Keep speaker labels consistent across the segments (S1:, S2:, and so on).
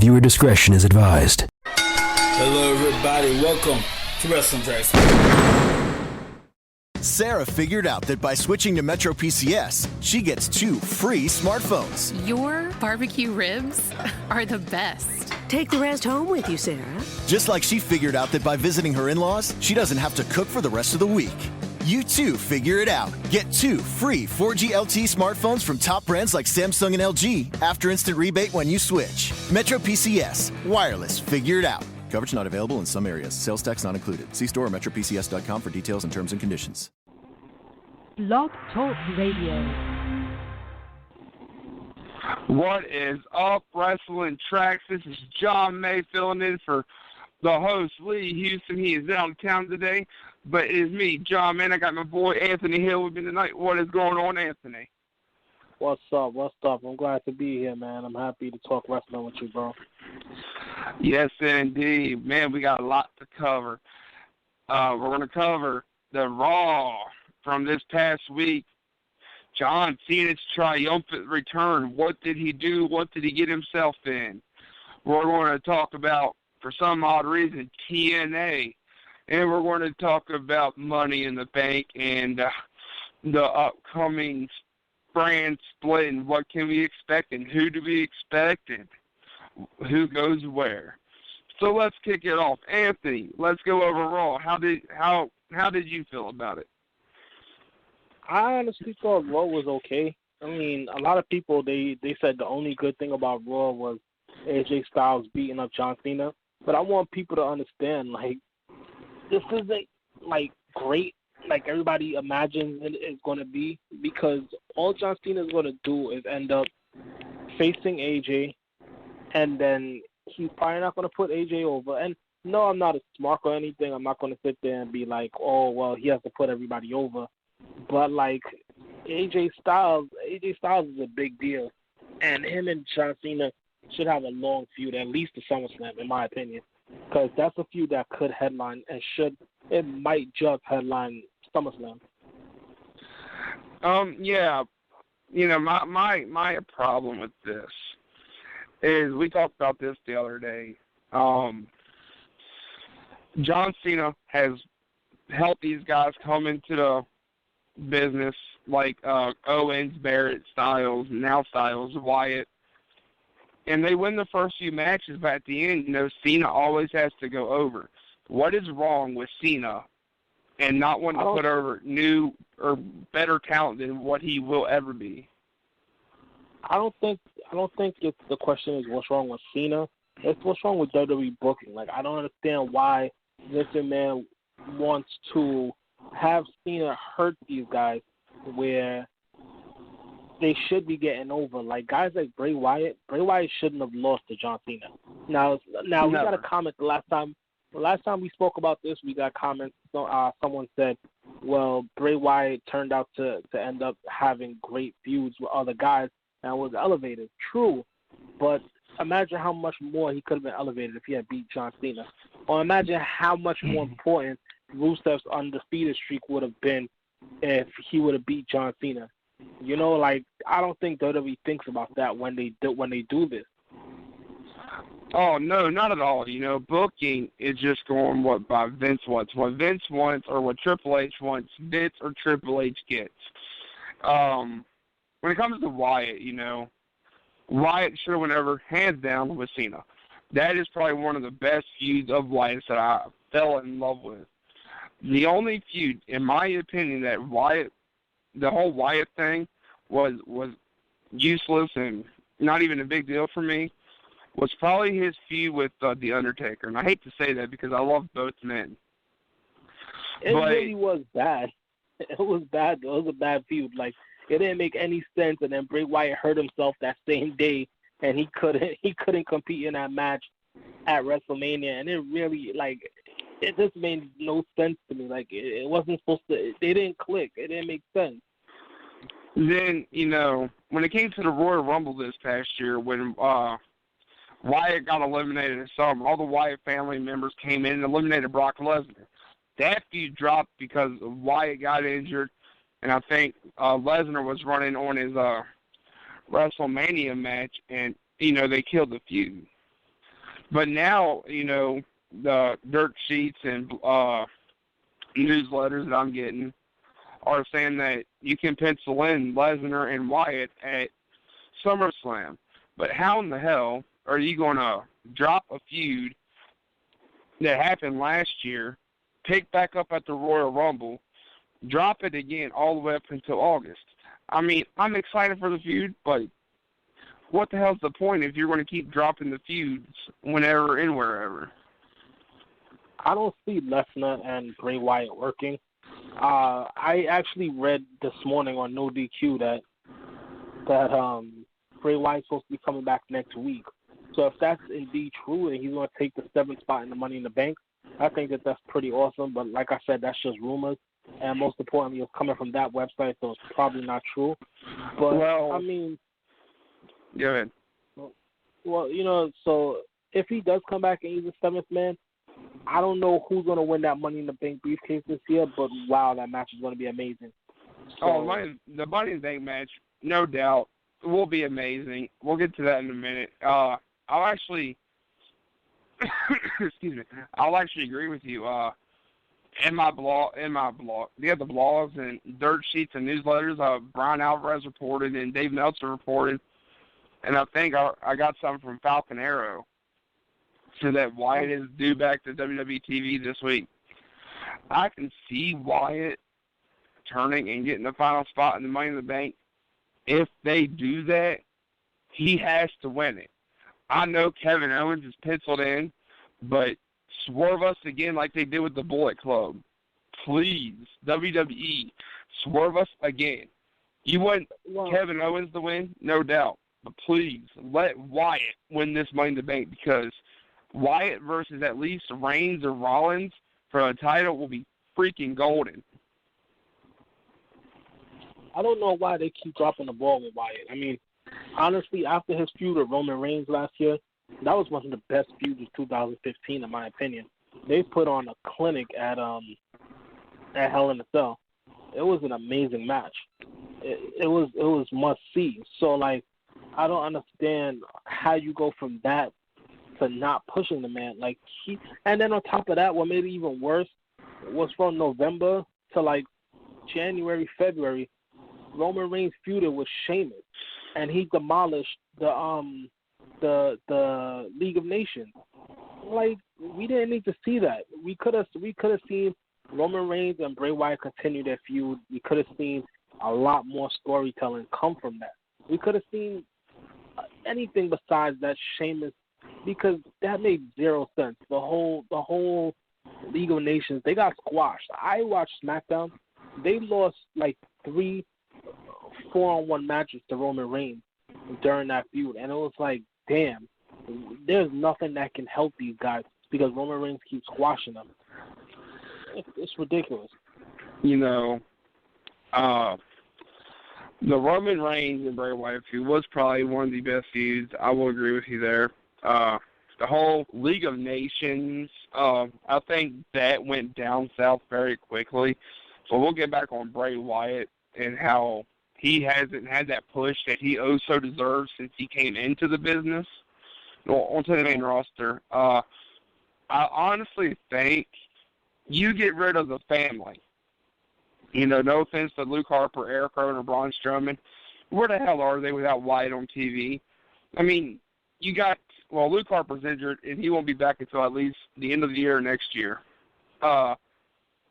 S1: Viewer discretion is advised.
S2: Hello, everybody. Welcome to Wrestling Tracks.
S3: Sarah figured out that by switching to Metro PCS, she gets 2 free smartphones.
S4: Your barbecue ribs are the best.
S5: Take the rest home with you, Sarah.
S3: Just like she figured out that by visiting her in-laws, she doesn't have to cook for the rest of the week. You too figure it out. Get 2 free 4G LTE smartphones from top brands like Samsung and LG after instant rebate when you switch. Metro PCS. Wireless. Figure it out. Coverage not available in some areas. Sales tax not included. See store or metropcs.com for details and terms and conditions.
S6: Blog Talk Radio.
S7: What is up, Wrestling Tracks? This is Jon May filling in for the host, Lee Houston. He is out of town today, but it is me, Jon May. I got my boy Anthony Hill with me tonight. What is going on, Anthony?
S8: What's up? I'm glad to be here, man. I'm happy to talk wrestling with you, bro.
S7: Yes, indeed. Man, we got a lot to cover. We're going to cover the Raw from this past week. John Cena's triumphant return. What did he do? What did he get himself in? We're going to talk about, for some odd reason, TNA. And we're going to talk about Money in the Bank and the upcoming brand split and what can we expect and who do we expect and who goes where. So let's kick it off. Anthony, let's go over Raw. How did you feel about it?
S8: I honestly thought Raw was okay. I mean, a lot of people, they said the only good thing about Raw was AJ Styles beating up John Cena. But I want people to understand, like, this isn't, like, great like everybody imagines it is going to be, because all John Cena is going to do is end up facing AJ, and then he's probably not going to put AJ over. And no, I'm not a smart or anything. I'm not going to sit there and be like, oh, well, he has to put everybody over. But, like, AJ Styles is a big deal. And him and John Cena should have a long feud, at least to SummerSlam, in my opinion. Because that's a feud that could headline and it might just headline SummerSlam.
S7: Yeah. You know, my problem with this is we talked about this the other day. John Cena has helped these guys come into the business like Owens, Barrett, Styles, now Styles, Wyatt. And they win the first few matches, but at the end, you know, Cena always has to go over. What is wrong with Cena and not wanting to put over new or better talent than what he will ever be?
S8: I don't think it's the question is what's wrong with Cena. It's what's wrong with WWE booking. Like, I don't understand why Vince McMahon wants to have Cena hurt these guys where they should be getting over. Like, guys like Bray Wyatt shouldn't have lost to John Cena. Now we got a comment the last time we spoke about this, we got comments. Someone said, well, Bray Wyatt turned out to end up having great feuds with other guys and was elevated. True, but imagine how much more he could have been elevated if he had beat John Cena. Or imagine how much more important Rusev's undefeated streak would have been if he would have beat John Cena. You know, like, I don't think WWE thinks about that when they do this.
S7: Oh, no, not at all. You know, booking is just going what Vince wants. What Vince wants or what Triple H wants, Vince or Triple H gets. When it comes to Wyatt, you know, Wyatt should have went over hands down with Cena. That is probably one of the best feuds of Wyatt's that I fell in love with. The only feud, in my opinion, that Wyatt, the whole Wyatt thing was useless and not even a big deal for me, was probably his feud with The Undertaker. And I hate to say that because I love both men.
S8: It really was bad. It was bad. It was a bad feud. Like, it didn't make any sense. And then Bray Wyatt hurt himself that same day, and he couldn't compete in that match at WrestleMania. And it really, like, it just made no sense to me. Like, it wasn't supposed to. They didn't click. It didn't make sense.
S7: Then, you know, when it came to the Royal Rumble this past year, when Wyatt got eliminated in summer, all the Wyatt family members came in and eliminated Brock Lesnar. That feud dropped because Wyatt got injured, and I think Lesnar was running on his WrestleMania match, and, you know, they killed the feud. But now, the dirt sheets and newsletters that I'm getting are saying that you can pencil in Lesnar and Wyatt at SummerSlam. But how in the hell are you going to drop a feud that happened last year, pick back up at the Royal Rumble, drop it again all the way up until August? I mean, I'm excited for the feud, but what the hell's the point if you're going to keep dropping the feuds whenever and wherever?
S8: I don't see Lesnar and Bray Wyatt working. I actually read this morning on No DQ that Bray Wyatt's supposed to be coming back next week. So if that's indeed true and he's going to take the 7th spot in the Money in the Bank, I think that that's pretty awesome. But like I said, that's just rumors. And most importantly, it's coming from that website, so it's probably not true. But,
S7: well,
S8: I mean...
S7: Go ahead.
S8: Well, so if he does come back and he's the 7th man, I don't know who's going to win that Money in the Bank briefcase this year, but wow, that match is going to be amazing. So,
S7: the Money in the Bank match, no doubt, will be amazing. We'll get to that in a minute. I'll actually, excuse me, I'll actually agree with you. In my blog, the blogs and dirt sheets and newsletters, Brian Alvarez reported and Dave Meltzer reported, and I think I got something from Falcon Arrow, so that Wyatt is due back to WWE TV this week. I can see Wyatt turning and getting the final spot in the Money in the Bank. If they do that, he has to win it. I know Kevin Owens is penciled in, but swerve us again like they did with the Bullet Club. Please, WWE, swerve us again. You want Kevin Owens to win? No doubt. But please, let Wyatt win this Money in the Bank, because Wyatt versus at least Reigns or Rollins for a title will be freaking golden.
S8: I don't know why they keep dropping the ball with Wyatt. I mean, honestly, after his feud with Roman Reigns last year, that was one of the best feuds of 2015, in my opinion. They put on a clinic at Hell in a Cell. It was an amazing match. It was must see. So like, I don't understand how you go from that to not pushing the man. Like and then on top of that, what made it even worse was from November to like January, February, Roman Reigns feuded with Sheamus, and he demolished the League of Nations. Like, we didn't need to see that. We could have seen Roman Reigns and Bray Wyatt continue their feud. We could have seen a lot more storytelling come from that. We could have seen anything besides that Sheamus, because that made zero sense. The whole League of Nations, they got squashed. I watched SmackDown. They lost like 3 4-on-1 matches to Roman Reigns during that feud, and it was like, damn, there's nothing that can help these guys because Roman Reigns keeps squashing them. It's ridiculous.
S7: The Roman Reigns and Bray Wyatt feud was probably one of the best feuds. I will agree with you there. The whole League of Nations, I think that went down south very quickly. So we'll get back on Bray Wyatt and how he hasn't had that push that he so deserves since he came into the business. Onto the main roster. I honestly think you get rid of the family. No offense to Luke Harper, Eric Rowan, or Braun Strowman. Where the hell are they without Wyatt on TV? I mean, Luke Harper's injured, and he won't be back until at least the end of the year next year. But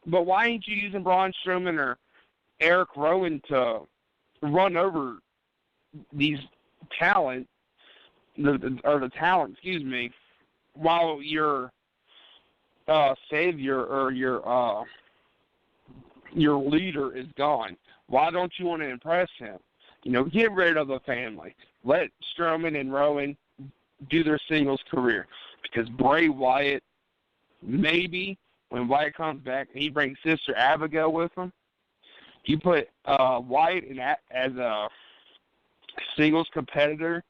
S7: why ain't you using Braun Strowman or Eric Rowan to run over these talent, while your savior or your leader is gone? Why don't you want to impress him? Get rid of the family. Let Strowman and Rowan do their singles career, because Bray Wyatt, maybe when Wyatt comes back and he brings Sister Abigail with him, you put Wyatt as a singles competitor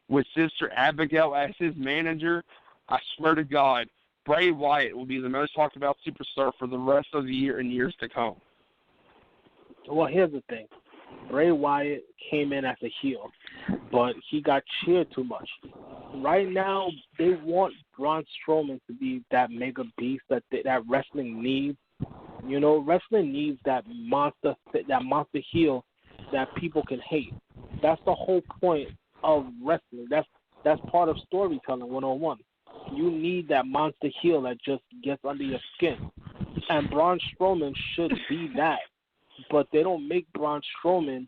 S7: with Sister Abigail as his manager, I swear to God, Bray Wyatt will be the most talked about superstar for the rest of the year and years to come.
S8: Well, here's the thing. Bray Wyatt came in as a heel, but he got cheered too much. Right now, they want Braun Strowman to be that mega beast that wrestling needs. You know, wrestling needs that monster heel that people can hate. That's the whole point of wrestling. That's part of storytelling 101. You need that monster heel that just gets under your skin. And Braun Strowman should be that. But they don't make Braun Strowman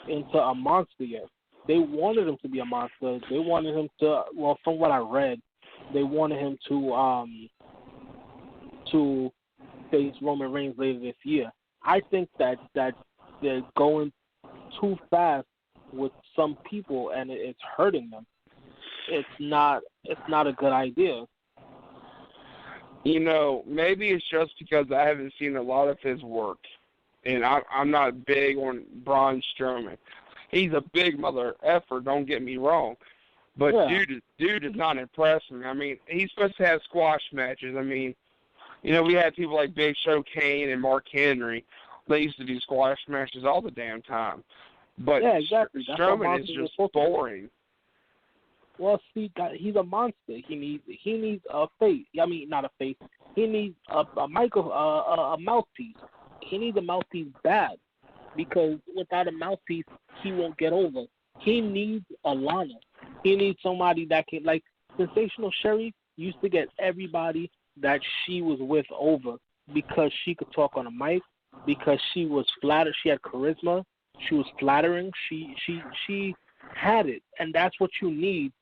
S8: into a monster yet. They wanted him to be a monster. They wanted him to, well, from what I read, they wanted him to face Roman Reigns later this year. I think that they're going too fast with some people, and it's hurting them. It's not a good idea.
S7: You know, maybe it's just because I haven't seen a lot of his work, and I'm not big on Braun Strowman. He's a big mother effer, don't get me wrong, but yeah. dude is not impressing me. I mean, he's supposed to have squash matches. I mean, you know, we had people like Big Show Kane and Mark Henry. They used to do squash matches all the damn time. But
S8: yeah, exactly.
S7: Strowman is just boring.
S8: Well, see, he's a monster. He needs a face. I mean, not a face. He needs a mouthpiece. He needs a mouthpiece bad, because without a mouthpiece, he won't get over. He needs a Lana. He needs somebody that can, like, Sensational Sherry used to get everybody that she was with over because she could talk on a mic, because she was flattered. She had charisma. She was flattering. She had it, and that's what you need.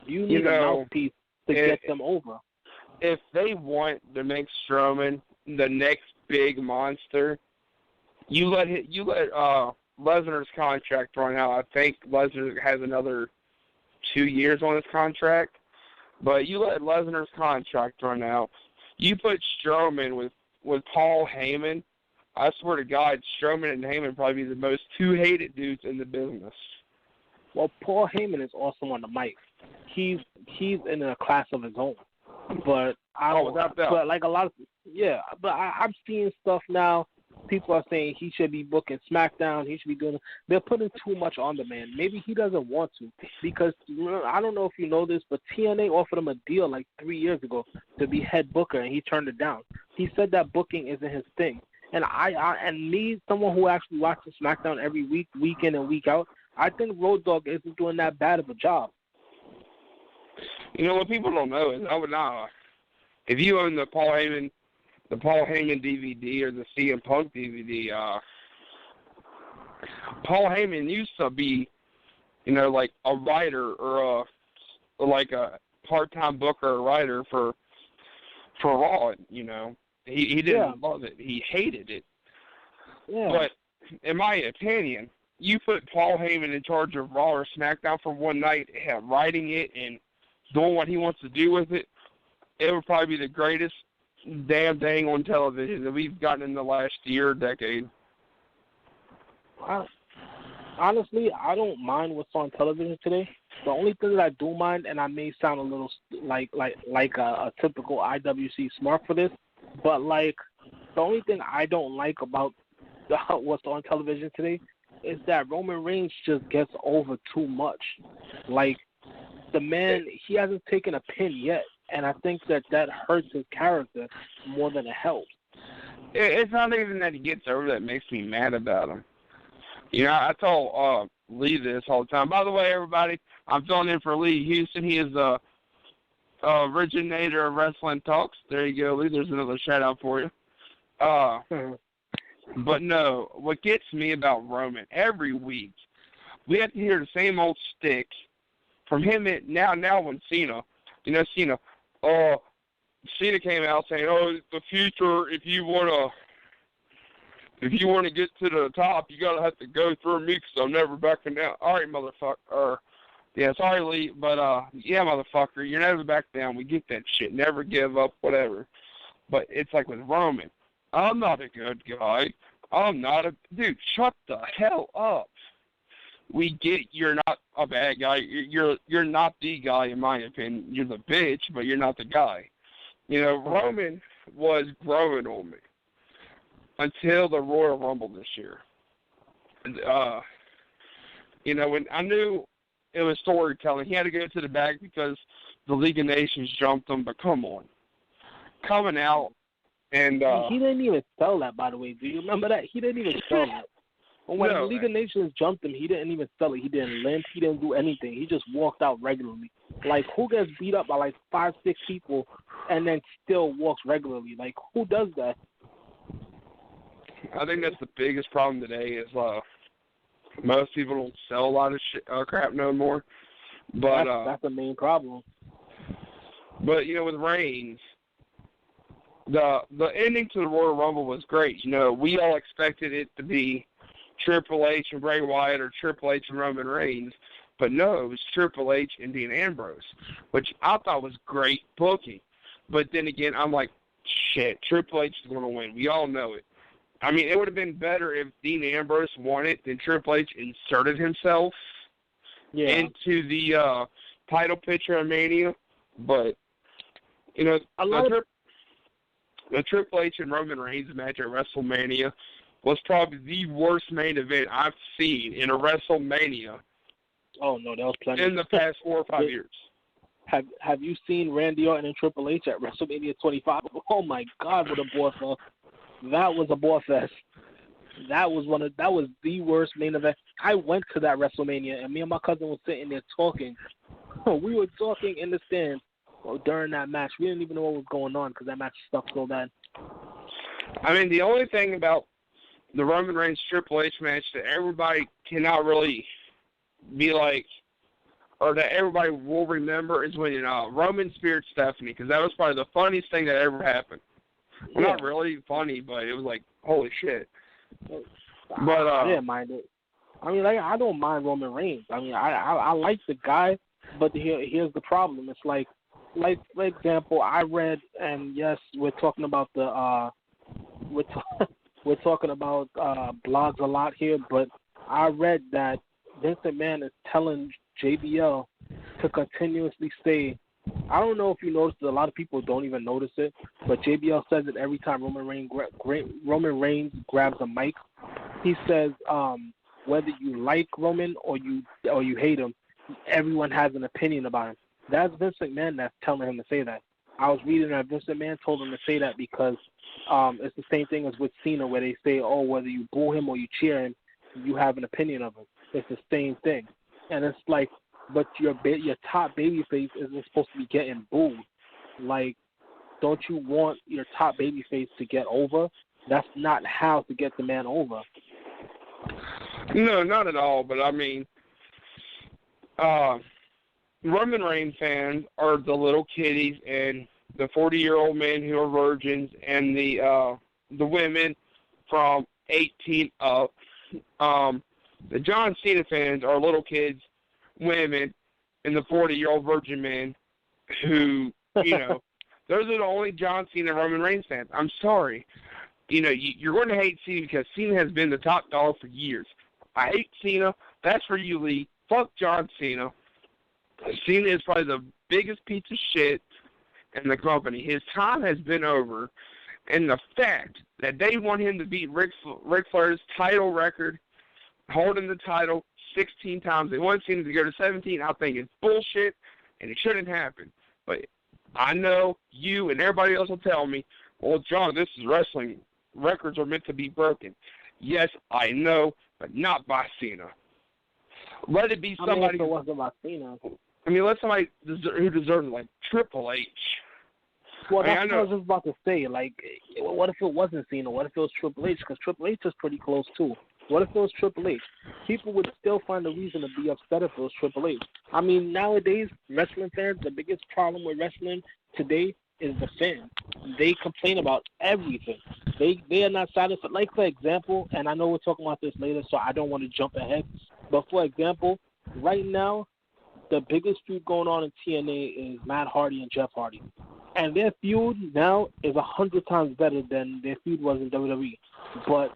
S8: You need a mouthpiece to get them over.
S7: If they want to make Strowman the next big monster, you let Lesnar's contract run out. I think Lesnar has another 2 years on his contract, but you let Lesnar's contract run out. You put Strowman with Paul Heyman. I swear to God, Strowman and Heyman probably be the most two hated dudes in the business.
S8: Well, Paul Heyman is awesome on the mic. He's in a class of his own. But but like a lot of but I'm seeing stuff now. People are saying he should be booking Smackdown. He should be doing. They're putting too much on the man. Maybe he doesn't want to, because I don't know if you know this, but TNA offered him a deal like 3 years ago to be head booker, and he turned it down. He said that booking isn't his thing. And someone who actually watches SmackDown every week, week in and week out, I think Road Dogg isn't doing that bad of a job.
S7: You know what people don't know is if you own the Paul Heyman DVD or the CM Punk DVD, Paul Heyman used to be, you know, like a writer or like a part-time booker or writer for Raw. You know, he didn't love it; he hated it. Yeah. But in my opinion, you put Paul Heyman in charge of Raw or SmackDown for one night, writing it and doing what he wants to do with it, it would probably be the greatest damn thing on television that we've gotten in the last year or decade.
S8: Honestly, I don't mind what's on television today. The only thing that I do mind, and I may sound a little like a typical IWC smart for this, but like the only thing I don't like about what's on television today is that Roman Reigns just gets over too much. Like, the man, he hasn't taken a pin yet, and I think that hurts his character more than it helps.
S7: It's not even that he gets over that makes me mad about him. You know, I told Lee this all the time. By the way, everybody, I'm filling in for Lee Houston. He is the originator of Wrestling Talks. There you go, Lee. There's another shout-out for you. But no, what gets me about Roman, every week, we have to hear the same old stick from him now when Cena. You know, Cena came out saying, the future, if you want to get to the top, you gotta have to go through me, because I'm never backing down. All right, motherfucker. Yeah, sorry, Lee, but yeah, motherfucker, you're never back down. We get that shit. Never give up, whatever. But it's like with Roman, I'm not a good guy. Dude, shut the hell up. We get you're not a bad guy. You're not the guy, in my opinion. You're the bitch, but you're not the guy. You know, Roman was growing on me until the Royal Rumble this year. when I knew it was storytelling, he had to go to the back because the League of Nations jumped him. But come on, coming out and
S8: he didn't even sell that, by the way. Do you remember that? He didn't even sell that. When the League of Nations jumped him, he didn't even sell it. He didn't limp. He didn't do anything. He just walked out regularly. Like, who gets beat up by, 5, 6 people and then still walks regularly? Like, who does that?
S7: I think that's the biggest problem today is most people don't sell a lot of crap no more. But
S8: that's the main problem.
S7: But, with Reigns, the ending to the Royal Rumble was great. We all expected it to be Triple H and Bray Wyatt or Triple H and Roman Reigns. But no, it was Triple H and Dean Ambrose, which I thought was great booking. But then again, I'm like, shit, Triple H is going to win. We all know it. I mean, it would have been better if Dean Ambrose won it than Triple H inserted himself into the title picture of Mania. But, the Triple H and Roman Reigns match at WrestleMania was probably the worst main event I've seen in a WrestleMania.
S8: Oh, no, that was plenty.
S7: In the past 4 or 5 years.
S8: Have you seen Randy Orton and Triple H at WrestleMania 25? Oh, my God, what a bore fest. That was a bore fest. That was the worst main event. I went to that WrestleMania, and me and my cousin were sitting there talking. We were talking in the stands during that match. We didn't even know what was going on because that match sucked so bad.
S7: I mean, the only thing about the Roman Reigns Triple H match that everybody cannot really be like, or that everybody will remember is when Roman speared Stephanie, because that was probably the funniest thing that ever happened. Well, not really funny, but it was like, holy shit. But
S8: I didn't mind it. I mean, I don't mind Roman Reigns. I mean, I like the guy, but here's the problem. It's like for example, I read, and yes, we're talking about we're talking about blogs a lot here, but I read that Vince McMahon is telling JBL to continuously say, I don't know if you noticed it, a lot of people don't even notice it, but JBL says it every time Roman Reigns grabs a mic. He says, whether you like Roman or you hate him, everyone has an opinion about him. That's Vince McMahon that's telling him to say that. I was reading that Vince McMahon told him to say that because it's the same thing as with Cena, where they say, oh, whether you boo him or you cheer him, you have an opinion of him. It's the same thing. And it's like, but your top babyface isn't supposed to be getting booed. Like, don't you want your top babyface to get over? That's not how to get the man over.
S7: No, not at all. But I mean, Roman Reigns fans are the little kiddies and the 40-year-old men who are virgins and the women from 18 up. The John Cena fans are little kids, women, and the 40-year-old virgin men who, those are the only John Cena and Roman Reigns fans. I'm sorry. You're going to hate Cena because Cena has been the top dog for years. I hate Cena. That's for you, Lee. Fuck John Cena. Cena is probably the biggest piece of shit in the company. His time has been over, and the fact that they want him to beat Ric Flair's title record, holding the title 16 times, they want Cena to go to 17, I think it's bullshit, and it shouldn't happen. But I know you and everybody else will tell me, well, John, this is wrestling. Records are meant to be broken. Yes, I know, but not by Cena. Let it be somebody.
S8: I mean, if it wasn't by Cena.
S7: I mean, let somebody who deserves it, like Triple H.
S8: Well, that's what I was just about to say. Like, what if it wasn't Cena? What if it was Triple H? Because Triple H is pretty close, too. What if it was Triple H? People would still find a reason to be upset if it was Triple H. I mean, nowadays, wrestling fans, the biggest problem with wrestling today is the fans. They complain about everything. They are not satisfied. Like, for example, and I know we're talking about this later, so I don't want to jump ahead, but for example, right now, the biggest feud going on in TNA is Matt Hardy and Jeff Hardy. And their feud now is 100 times better than their feud was in WWE. But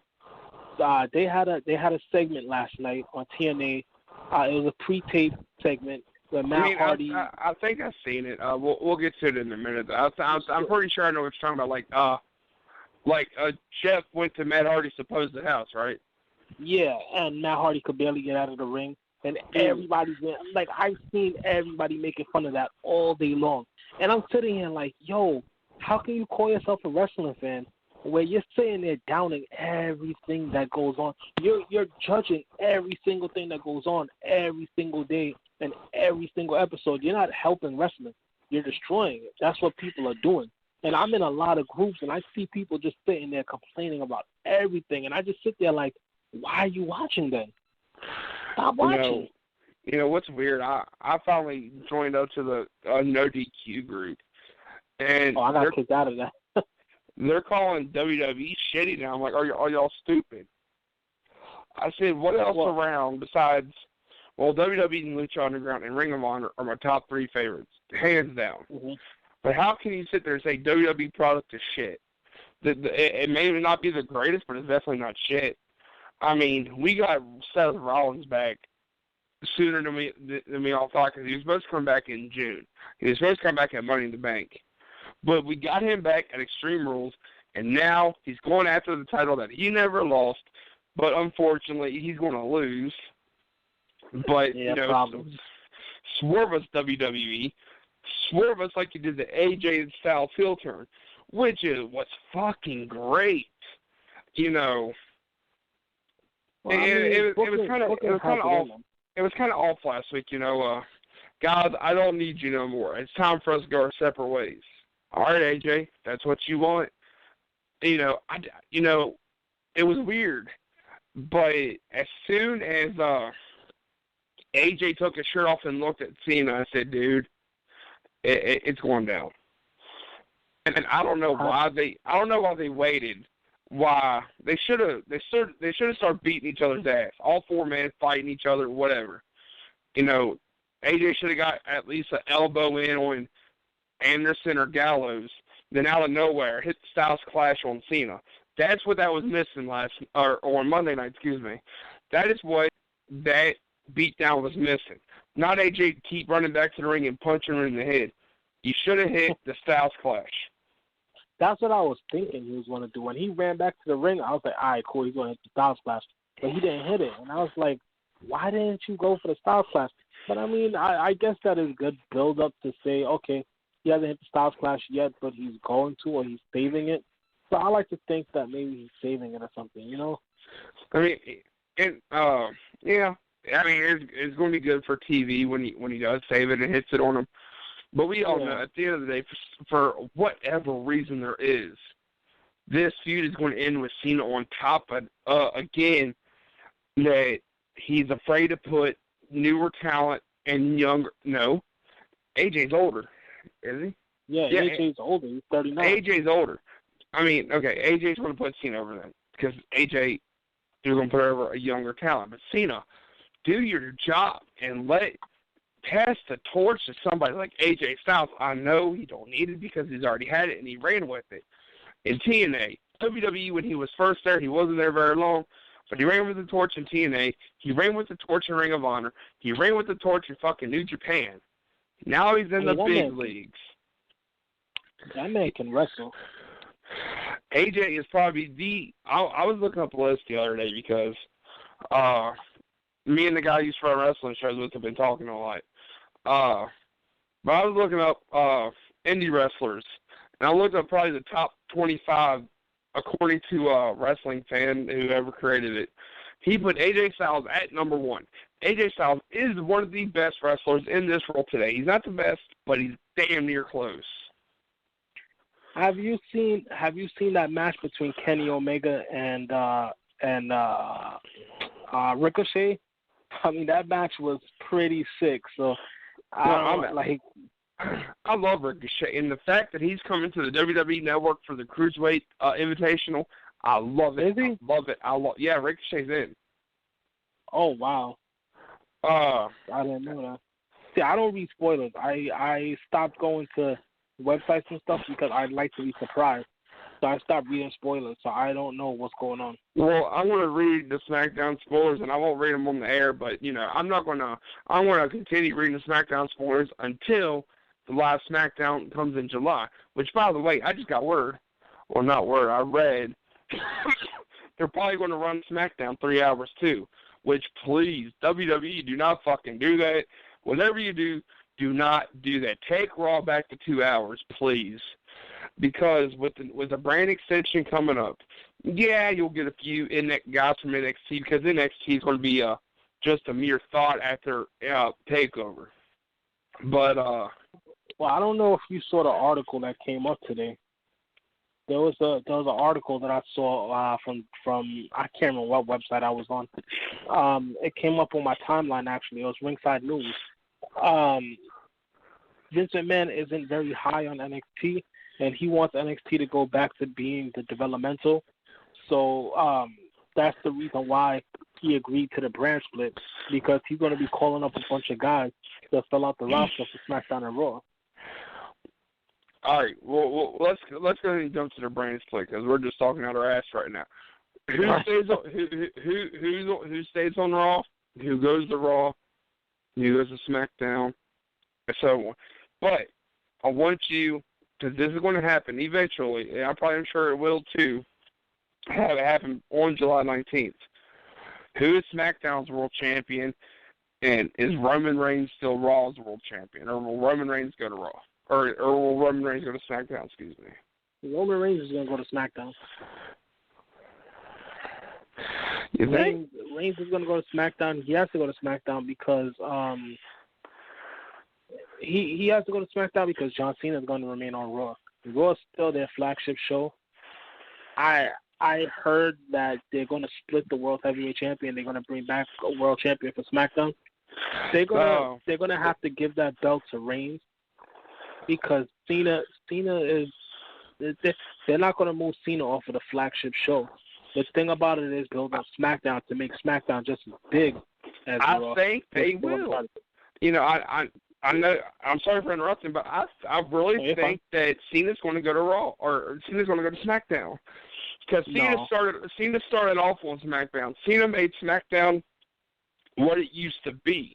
S8: they had a segment last night on TNA. It was a pre-tape segment where Matt Hardy.
S7: I think I've seen it. We'll get to it in a minute. I'm pretty sure I know what you're talking about. Like Jeff went to Matt Hardy's supposed house, right?
S8: Yeah, and Matt Hardy could barely get out of the ring. And everybody's like, I've seen everybody making fun of that all day long. And I'm sitting here like, yo, how can you call yourself a wrestling fan where you're sitting there downing everything that goes on? You're judging every single thing that goes on every single day and every single episode. You're not helping wrestling. You're destroying it. That's what people are doing. And I'm in a lot of groups, and I see people just sitting there complaining about everything. And I just sit there like, why are you watching then? Stop watching.
S7: You know what's weird? I finally joined up to the No DQ group. And
S8: I got kicked out of that.
S7: They're calling WWE shitty now. I'm like, are y'all stupid? I said, what else around besides, WWE and Lucha Underground and Ring of Honor are my top 3 favorites, hands down. Mm-hmm. But how can you sit there and say WWE product is shit? It may not be the greatest, but it's definitely not shit. I mean, we got Seth Rollins back sooner than we all thought, because he was supposed to come back in June. He was supposed to come back at Money in the Bank. But we got him back at Extreme Rules, and now he's going after the title that he never lost, but unfortunately he's going to lose. But, swerve us, WWE. Swerve us like you did the AJ Styles heel turn, which was fucking great. You know, it was kind of off last week. You know, God, I don't need you no more. It's time for us to go our separate ways. All right, AJ, that's what you want. You know, it was weird, but as soon as AJ took his shirt off and looked at Cena, I said, dude, it's going down. And I don't know why they waited. Why they should have started beating each other's ass. All 4 men fighting each other, whatever. You know, AJ should have got at least an elbow in on Anderson or Gallows. Then out of nowhere, hit the Styles Clash on Cena. That's what that was missing on Monday night. Excuse me. That is what that beatdown was missing. Not AJ keep running back to the ring and punching her in the head. You should have hit the Styles Clash.
S8: That's what I was thinking he was going to do. When he ran back to the ring, I was like, all right, cool, he's going to hit the Styles Clash. But he didn't hit it. And I was like, why didn't you go for the Styles Clash? But, I mean, I guess that is good build-up to say, okay, he hasn't hit the Styles Clash yet, but he's going to, or he's saving it. So I like to think that maybe he's saving it or something, you know?
S7: I mean, yeah. I mean, it's going to be good for TV when he does save it and hits it on him. But we all know, at the end of the day, for whatever reason there is, this feud is going to end with Cena on top. But, again, that he's afraid to put newer talent and younger. No, AJ's older, is he?
S8: Yeah, AJ's older. He's 39.
S7: AJ's older. I mean, okay, AJ's going to put Cena over then because AJ is going to put over a younger talent. But Cena, do your job and pass the torch to somebody like AJ Styles. I know he don't need it because he's already had it and he ran with it. In TNA, WWE, when he was first there, he wasn't there very long, but he ran with the torch in TNA. He ran with the torch in Ring of Honor. He ran with the torch in fucking New Japan. Now he's in the big leagues.
S8: That man can wrestle.
S7: AJ is probably I was looking up the list the other day because me and the guy who's from wrestling shows with have been talking a lot. But I was looking up indie wrestlers, and I looked up probably the top 25 according to a wrestling fan, whoever created it. He put AJ Styles at number 1. AJ Styles is one of the best wrestlers in this world today. He's not the best, but he's damn near close.
S8: Have you seen that match between Kenny Omega and Ricochet? I mean, that match was pretty sick. So I
S7: love Ricochet, and the fact that he's coming to the WWE Network for the Cruiserweight Invitational, I love it.
S8: Is he?
S7: I love it. Yeah, Ricochet's in.
S8: Oh wow. I didn't know that. See, I don't read spoilers. I stopped going to websites and stuff because I like to be surprised. So I stopped reading spoilers, so I don't know what's going on.
S7: Well, I'm going to read the SmackDown spoilers, and I won't read them on the air, but, you know, I'm going to continue reading the SmackDown spoilers until the live SmackDown comes in July, which, by the way, I just got word. Well, not word. I read they're probably going to run SmackDown 3 hours too. Which, please, WWE, do not fucking do that. Whatever you do, do not do that. Take Raw back to 2 hours, please. Because with the brand extension coming up, yeah, you'll get a few guys from NXT because NXT is going to be just a mere thought after TakeOver. But
S8: well, I don't know if you saw the article that came up today. There was an article that I saw from I can't remember what website I was on. It came up on my timeline actually. It was Ringside News. Vince McMahon isn't very high on NXT, and he wants NXT to go back to being the developmental. So that's the reason why he agreed to the brand split, because he's going to be calling up a bunch of guys to fill out the roster for SmackDown and Raw.
S7: All right, well, let's go ahead and jump to the brand split because we're just talking out our ass right now. Who stays on Raw? Who goes to Raw? Who goes to SmackDown? And so on. But I want you, because this is going to happen eventually, and I'm sure it will too, have it happen on July 19th. Who is SmackDown's world champion, and is Roman Reigns still Raw's world champion, or will Roman Reigns go to Raw? Or will Roman Reigns go to SmackDown, excuse me?
S8: Roman Reigns is going to go to SmackDown.
S7: You think?
S8: Reigns is going to go to SmackDown. He has to go to SmackDown because he has to go to SmackDown because John Cena is going to remain on Raw. Raw is still their flagship show. I heard that they're going to split the World Heavyweight Champion. They're going to bring back a World Champion for SmackDown. They're going to have to give that belt to Reigns. Because Cena is, they're not going to move Cena off of the flagship show. The thing about it is build up SmackDown to make SmackDown just as big as Raw.
S7: I think they will. You know, I know. I'm sorry for interrupting, but I really think that Cena's going to go to Raw or Cena's going to go to SmackDown because Cena started off on SmackDown. Cena made SmackDown what it used to be.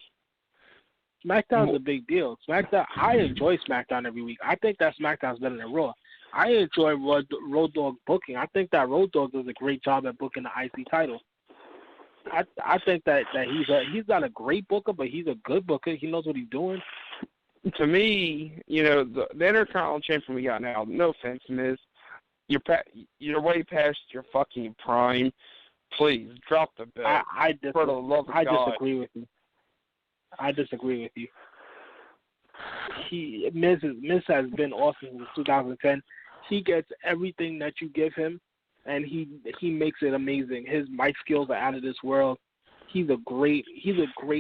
S8: SmackDown's a big deal. SmackDown, I enjoy SmackDown every week. I think that SmackDown's better than Raw. I enjoy Road Dogg booking. I think that Road Dogg does a great job at booking the IC title. I think that he's not a great booker, but he's a good booker. He knows what he's doing.
S7: To me, you know, the Intercontinental Champion we got now, no offense, Miz, you're way past your fucking prime. Please, drop the belt.
S8: I disagree with you. I disagree with you. Miz has been awesome since 2010. He gets everything that you give him, and he makes it amazing. His mic skills are out of this world. He's a great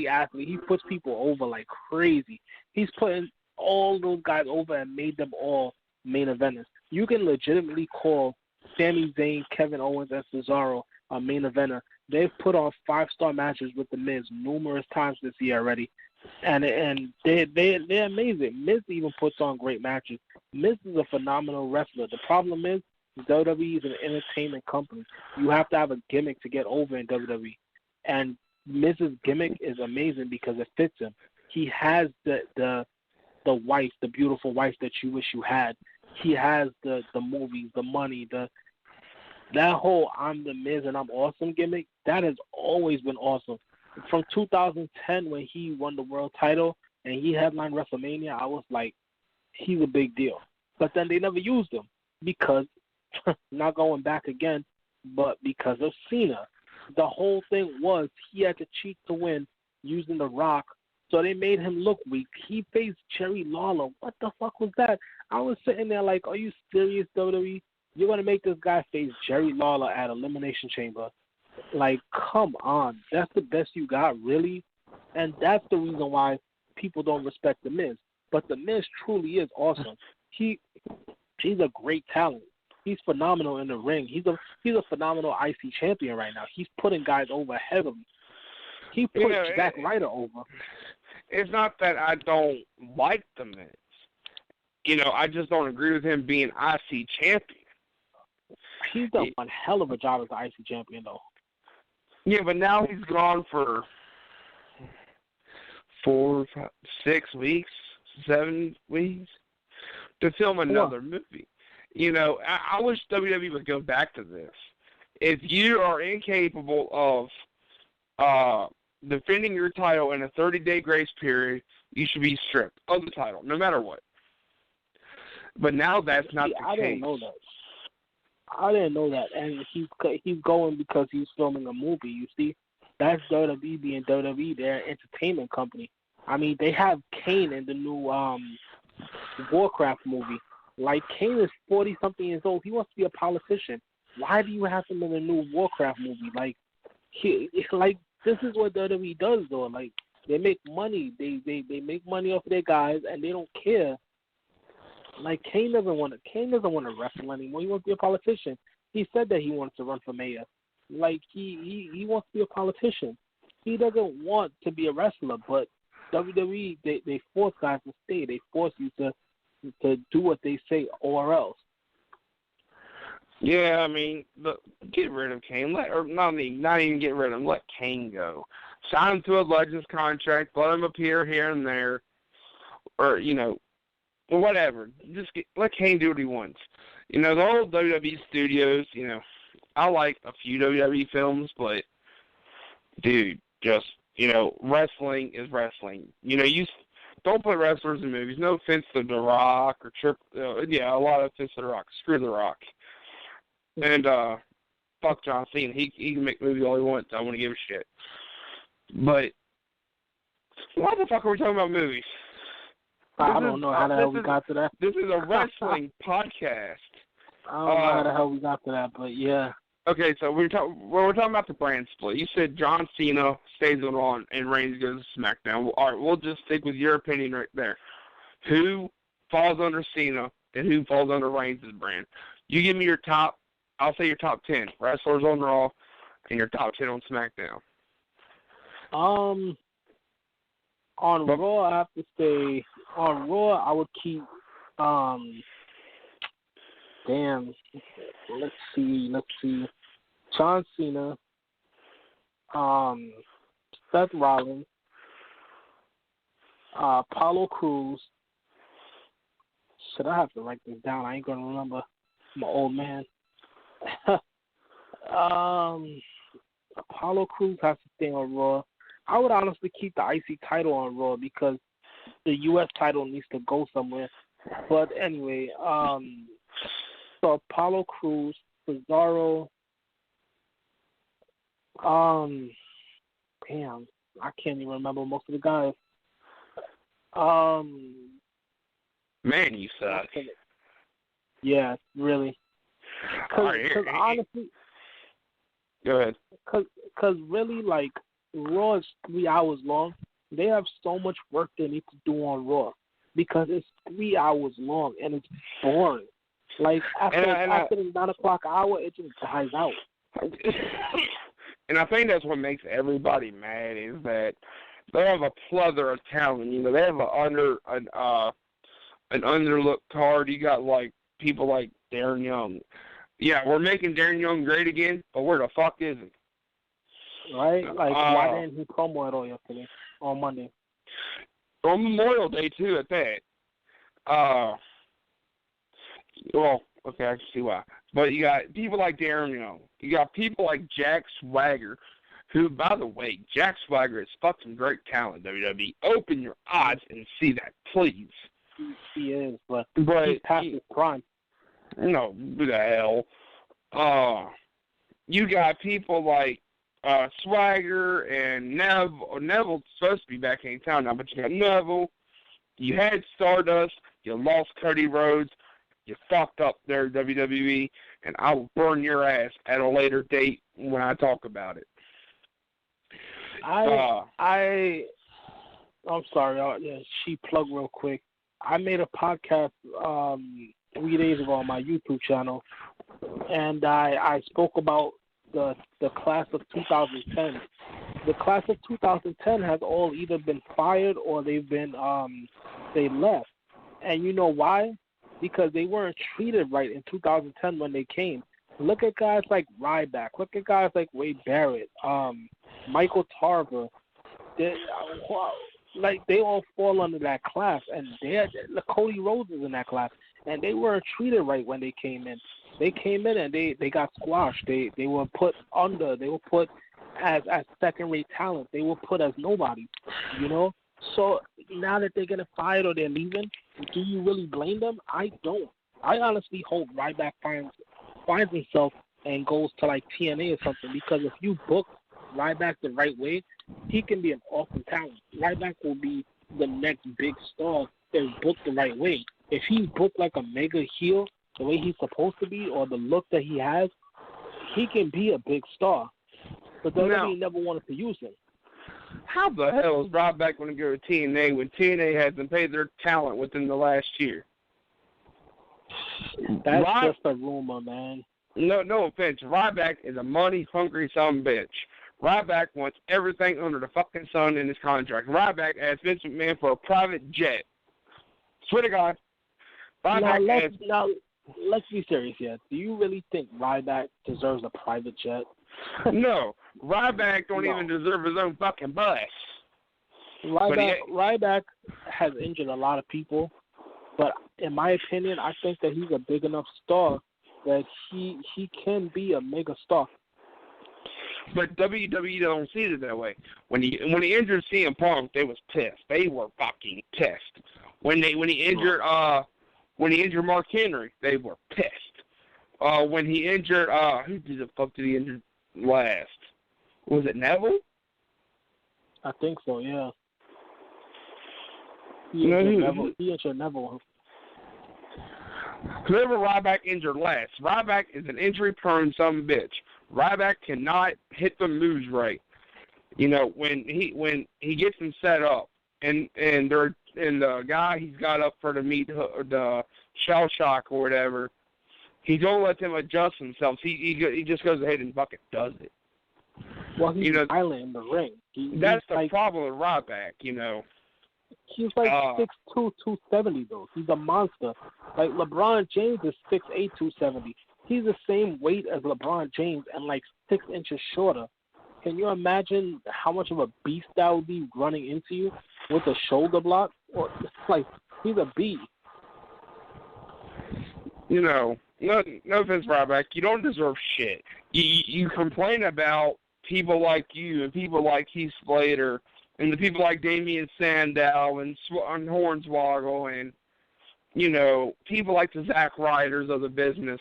S8: athlete. He puts people over like crazy. He's putting all those guys over and made them all main eventers. You can legitimately call Sami Zayn, Kevin Owens, and Cesaro a main eventer. They've put on 5-star matches with the Miz numerous times this year already, and they're amazing. Miz even puts on great matches. Miz is a phenomenal wrestler. The problem is WWE is an entertainment company. You have to have a gimmick to get over in WWE, and Miz's gimmick is amazing because it fits him. He has the wife, the beautiful wife that you wish you had. He has the movies, the money, that whole I'm the Miz and I'm awesome gimmick, that has always been awesome. From 2010 when he won the world title and he headlined WrestleMania, I was like, he's a big deal. But then they never used him because, not going back again, but because of Cena. The whole thing was he had to cheat to win using The Rock, so they made him look weak. He faced Jerry Lawler. What the fuck was that? I was sitting there like, are you serious, WWE? You're going to make this guy face Jerry Lawler at Elimination Chamber? Like, come on. That's the best you got, really? And that's the reason why people don't respect The Miz. But The Miz truly is awesome. He's a great talent. He's phenomenal in the ring. He's a phenomenal IC champion right now. He's putting guys over heavily. He put Zack Ryder over.
S7: It's not that I don't like The Miz. I just don't agree with him being IC champion.
S8: He's done one hell of a job as the IC champion, though.
S7: Yeah, but now he's gone for 4, 5, 6 weeks, 7 weeks to film another movie. I wish WWE would go back to this. if you are incapable of defending your title in a 30-day grace period, you should be stripped of the title, no matter what. But now that's not the case.
S8: I didn't know that. And he's going because he's filming a movie. You see, that's WWE being WWE. They're an entertainment company. I mean, they have Kane in the new Warcraft movie. Like, Kane is 40-something years old. He wants to be a politician. Why do you have him in the new Warcraft movie? Like, this is what WWE does, though. Like, they make money. They make money off of their guys, and they don't care. Like, Kane doesn't want to wrestle anymore. He wants to be a politician. He said that he wants to run for mayor. Like, he wants to be a politician. He doesn't want to be a wrestler, but WWE, they force guys to stay. They force you to do what they say or else.
S7: Yeah, I mean, get rid of Kane. Not even get rid of him. Let Kane go. Sign him to a Legends contract. Let him appear here and there. Or, or whatever. Just let Kane do what he wants. The old WWE studios, I like a few WWE films, but, dude, just, wrestling is wrestling. You don't put wrestlers in movies. No offense to The Rock or a lot of offense to The Rock. Screw The Rock. And, fuck John Cena. He can make movies all he wants. I want to give a shit. But, why the fuck are we talking about movies?
S8: I don't know how the hell we got to that.
S7: This is a wrestling podcast.
S8: I don't know how the hell we got to that, but yeah.
S7: Okay, so we're talking about the brand split. You said John Cena stays on Raw and Reigns goes to SmackDown. All right, we'll just stick with your opinion right there. Who falls under Cena and who falls under Reigns' brand? You give me your top. I'll say your top 10 wrestlers on Raw and your top 10 on SmackDown.
S8: On Raw, I have to say, on Raw, I would keep, let's see, John Cena, Seth Rollins, Apollo Crews. Should I have to write this down? I ain't going to remember. I'm an old man. Apollo Crews has to stay on Raw. I would honestly keep the IC title on Raw because the U.S. title needs to go somewhere. But anyway, so Apollo Crews, Cesaro, I can't even remember most of the guys.
S7: Man, you suck.
S8: Yeah, really. Because honestly,
S7: go ahead.
S8: Because really, like, Raw is 3 hours long. They have so much work they need to do on Raw because it's 3 hours long and it's boring. Like, after the 9 o'clock hour, it just dies out.
S7: And I think that's what makes everybody mad is that they have a plethora of talent. They have an underlooked card. You got like people like Darren Young. Yeah, we're making Darren Young great again, but where the fuck is he?
S8: Right? Like, why didn't he promo at all yesterday, on Monday?
S7: On Memorial Day, too, at that. Well, okay, I can see why. But you got people like Darren Young. You got people like Jack Swagger, who, by the way, Jack Swagger is fucking great talent, WWE. Open your eyes and see that, please.
S8: He is, but he's past his prime.
S7: No, who the hell? You got people like Swagger and Neville. Neville's supposed to be back in town now, but you got Neville. You had Stardust. You lost Cody Rhodes. You fucked up there, WWE, and I will burn your ass at a later date when I talk about it.
S8: I'm sorry. She plug real quick. I made a podcast 3 days ago on my YouTube channel, and I spoke about the class of 2010. The class of 2010 has all either been fired or they've been they left, and you know why? Because they weren't treated right in 2010 when they came. Look at guys like Ryback. Look at guys like Wade Barrett, Michael Tarver. Like, they all fall under that class, and Cody Rhodes is in that class, and they weren't treated right when they came in. They came in and they got squashed. They were put under. They were put as second-rate talent. They were put as nobody, you know? So now that they're getting fired or they're leaving, do you really blame them? I don't. I honestly hope Ryback finds himself and goes to, like, TNA or something, because if you book Ryback the right way, he can be an awesome talent. Ryback will be the next big star if booked the right way. If he's booked like a mega heel, the way he's supposed to be, or the look that he has, he can be a big star. But WWE never wanted to use him.
S7: How the hell is Ryback going to go to TNA when TNA hasn't paid their talent within the last year?
S8: That's just a rumor, man.
S7: No offense. Ryback is a money-hungry son of a bitch. Ryback wants everything under the fucking sun in his contract. Ryback asked Vince McMahon for a private jet. Swear to God.
S8: Now, let's be serious here. Do you really think Ryback deserves a private jet?
S7: No. Ryback don't even deserve his own fucking bus.
S8: Ryback has injured a lot of people, but in my opinion, I think that he's a big enough star that he can be a mega star.
S7: But WWE don't see it that way. When he injured CM Punk, they was pissed. They were fucking pissed. When he injured Mark Henry, they were pissed. When he injured who the fuck did he injure last? Was it Neville?
S8: I think so, yeah. He injured Neville.
S7: Whoever Ryback injured last. Ryback is an injury-prone son of a bitch. Ryback cannot hit the moves right. You know, when he gets them set up, and the guy he's got up for the shell shock or whatever, he don't let them adjust themselves. He just goes ahead and fucking does it.
S8: Well, he's violent in the ring.
S7: That's the problem with Ryback, you know.
S8: He's like 6'2", 270, though. He's a monster. Like, LeBron James is 6'8", 270. He's the same weight as LeBron James and like 6 inches shorter. Can you imagine how much of a beast that would be running into you with a shoulder block? Or it's like, he's a beast.
S7: You know, no offense, Ryback, you don't deserve shit. You complain about people like you and people like Heath Slater and the people like Damian Sandow and Hornswoggle and, you know, people like the Zack Ryders of the business.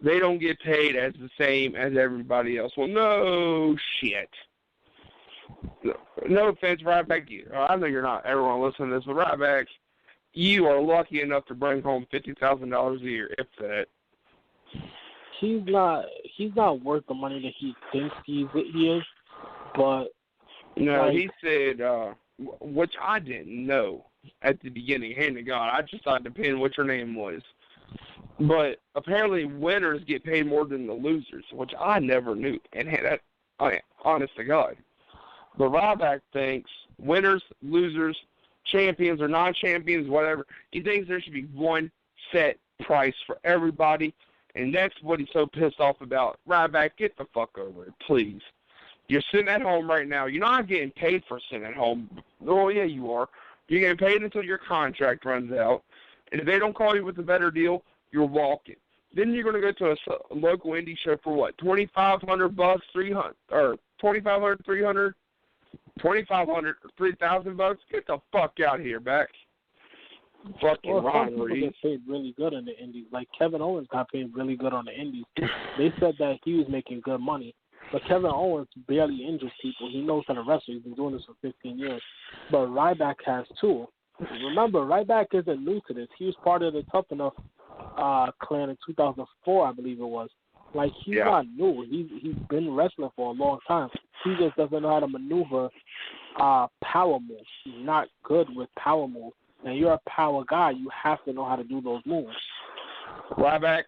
S7: They don't get paid as the same as everybody else. Well, no shit. No offense, Ryback. I know you're not everyone listening to this, but Ryback, you are lucky enough to bring home $50,000 a year, if that.
S8: He's not worth the money that he thinks he is, but
S7: no, he said, which I didn't know at the beginning. Hand to God, I just thought it depended what your name was. But apparently, winners get paid more than the losers, which I never knew. And honest to God, but Ryback thinks winners, losers, champions or non-champions, whatever. He thinks there should be one set price for everybody. And that's what he's so pissed off about. Ryback, get the fuck over it, please. You're sitting at home right now. You're not getting paid for sitting at home. Oh, yeah, you are. You're getting paid until your contract runs out. And if they don't call you with a better deal, you're walking. Then you're going to go to a local indie show for what? $2,500, $300, or $2,500, $300, $2,500, $3,000. Get the fuck out of here, back. Fucking
S8: some people get paid really good on the indies. Like Kevin Owens got paid really good on the indies. They said that he was making good money. But Kevin Owens barely injures people. He knows how to wrestle. He's been doing this for 15 years. But Ryback has too. Remember, Ryback isn't new to this. He was part of the Tough Enough clan in 2004, I believe it was. Like, he's not new. He's been wrestling for a long time. He just doesn't know how to maneuver power moves. He's not good with power moves. And you're a power guy. You have to know how to do those moves.
S7: Ryback,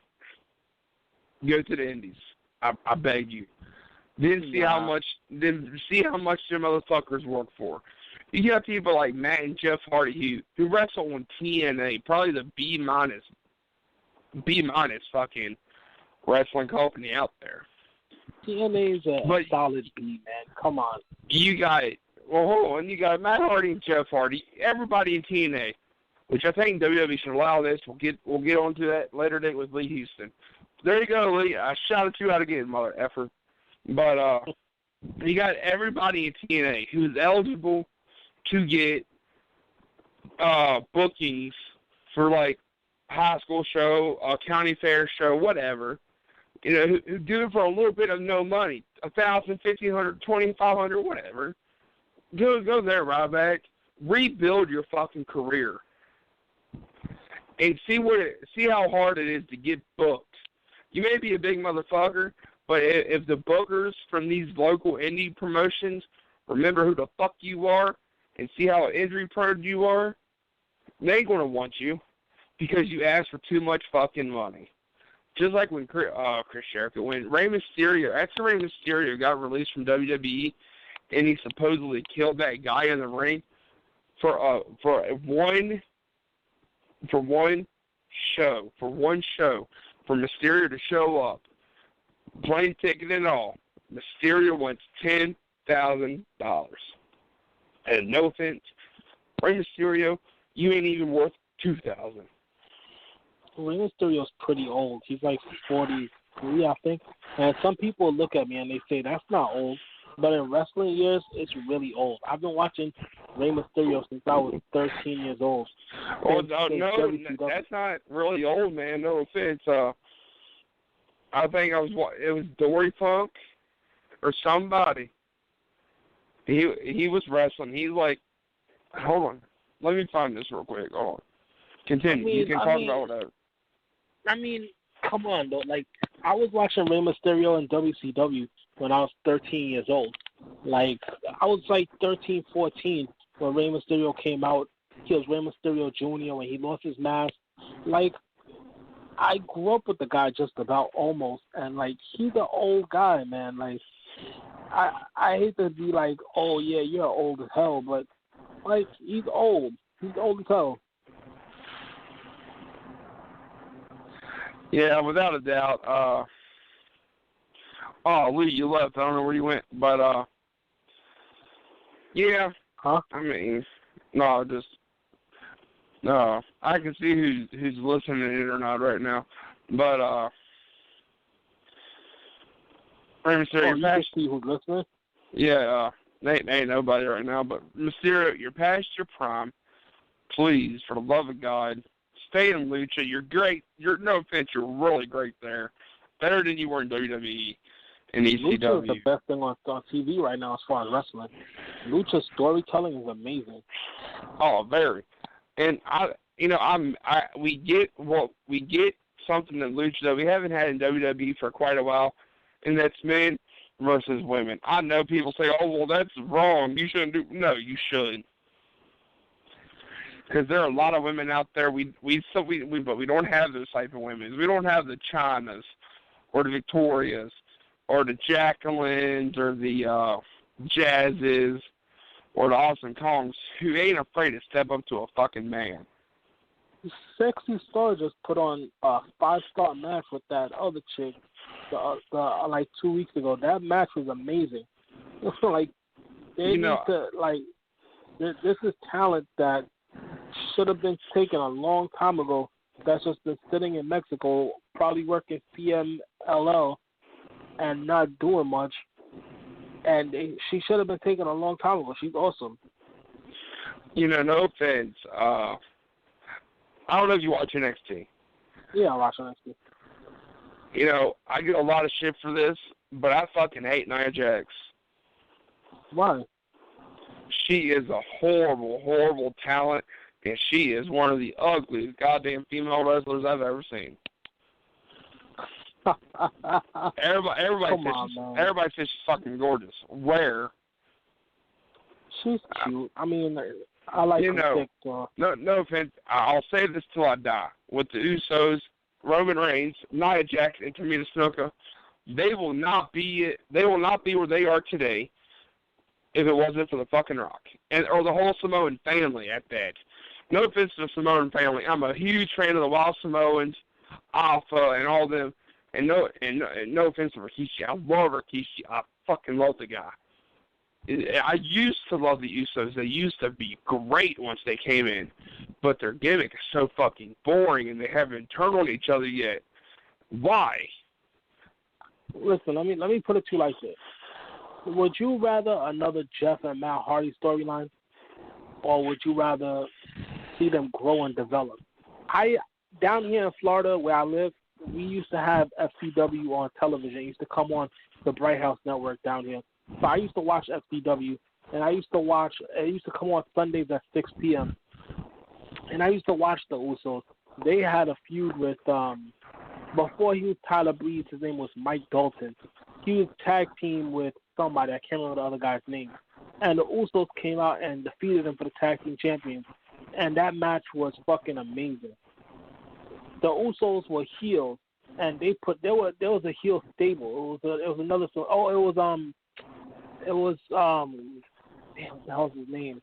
S7: go to the Indies. I beg you. Then see how much them motherfuckers work for. You got people like Matt and Jeff Hardy who wrestle on TNA, probably the B minus fucking wrestling company out there.
S8: TNA is a solid B, man. Come on.
S7: You got hold on. You got Matt Hardy and Jeff Hardy. Everybody in TNA, which I think WWE should allow this. We'll get onto that later date with Lee Houston. There you go, Lee. I shouted you out again, mother effer. But you got everybody in TNA who's eligible to get bookings for like high school show, a county fair show, whatever. You know, who do it for a little bit of no money, $1,000, $1,500, $2,500, whatever. Go there, Ryback. Rebuild your fucking career, and see how hard it is to get booked. You may be a big motherfucker, but if the bookers from these local indie promotions remember who the fuck you are and see how injury prone you are, they ain't gonna want you because you asked for too much fucking money. Just like when Chris Jericho, when Rey Mysterio, after Rey Mysterio got released from WWE, and he supposedly killed that guy in the ring for one show, for Mysterio to show up, plane ticket and all, Mysterio wants $10,000. And no offense, Rey Mysterio, you ain't even worth $2,000.
S8: Rey Mysterio's pretty old. He's like 43, I think. And some people look at me and they say that's not old. But in wrestling years, it's really old. I've been watching Rey Mysterio since I was 13 years old.
S7: Oh, no, that's not really old, man. No offense. I think it was Dory Funk or somebody. He was wrestling. He's like, hold on. Let me find this real quick. Hold on. Continue. You can talk about whatever.
S8: I mean, come on, though. Like, I was watching Rey Mysterio in WCW when I was 13 years old. Like, I was like 13, 14 when Rey Mysterio came out. He was Rey Mysterio Jr. when he lost his mask. Like, I grew up with the guy just about almost. And, like, he's an old guy, man. Like, I hate to be like, oh, yeah, you're old as hell. But, like, he's old. He's old as hell.
S7: Yeah, without a doubt. Lee, you left. I don't know where you went, but yeah.
S8: Huh?
S7: I mean, I can see who's listening to it or not right now, but Mysterio,
S8: you can see who's listening.
S7: Yeah, ain't nobody right now, but Mysterio, you're past your prime. Please, for the love of God, stay in Lucha. You're great. No offense, you're really great there. Better than you were in WWE and ECW.
S8: Lucha is the best thing on TV right now as far as wrestling. Lucha storytelling is amazing.
S7: Oh, very. And we get something in Lucha that we haven't had in WWE for quite a while, and that's men versus women. I know people say, "Oh, well, that's wrong. You shouldn't do." No, you should. Because there are a lot of women out there, but we don't have those type of women. We don't have the Chynas, or the Victorias, or the Jacquelines, or the Jazzes, or the Austin Kongs, who ain't afraid to step up to a fucking man.
S8: Sexy Star just put on a 5-star match with that other chick, like 2 weeks ago. That match was amazing. Like, they need to, like, this is talent that should have been taken a long time ago. That's just been sitting in Mexico, probably working CMLL and not doing much. And she should have been taken a long time ago. She's awesome.
S7: No offense. I don't know if you watch NXT.
S8: Yeah, I watch NXT.
S7: I get a lot of shit for this, but I fucking hate Nia Jax.
S8: Why?
S7: She is a horrible, horrible talent, and she is one of the ugliest goddamn female wrestlers I've ever seen. Everybody says she's fucking gorgeous. Where?
S8: She's cute. I mean, I like her thick.
S7: No offense. I'll say this till I die. With the Usos, Roman Reigns, Nia Jax, and Tamina Snuka, they will not be where they are today if it wasn't for the fucking Rock or the whole Samoan family at that. No offense to the Samoan family. I'm a huge fan of the Wild Samoans, Alpha, and all them. And no offense to Rikishi. I love Rikishi. I fucking love the guy. I used to love the Usos. They used to be great once they came in, but their gimmick is so fucking boring, and they haven't turned on each other yet. Why?
S8: Listen, let me put it to you like this. Would you rather another Jeff and Matt Hardy storyline, or would you rather see them grow and develop? Down here in Florida, where I live, we used to have FCW on television. It used to come on the Bright House Network down here. So I used to watch FCW, and it used to come on Sundays at 6 p.m. And I used to watch the Usos. They had a feud with, before he was Tyler Breeze, his name was Mike Dalton. He was tag team with somebody, I can't remember the other guy's name. And the Usos came out and defeated him for the tag team champions. And that match was fucking amazing. The Usos were heels, and there was a heel stable. It was another. Damn, what the hell's his name?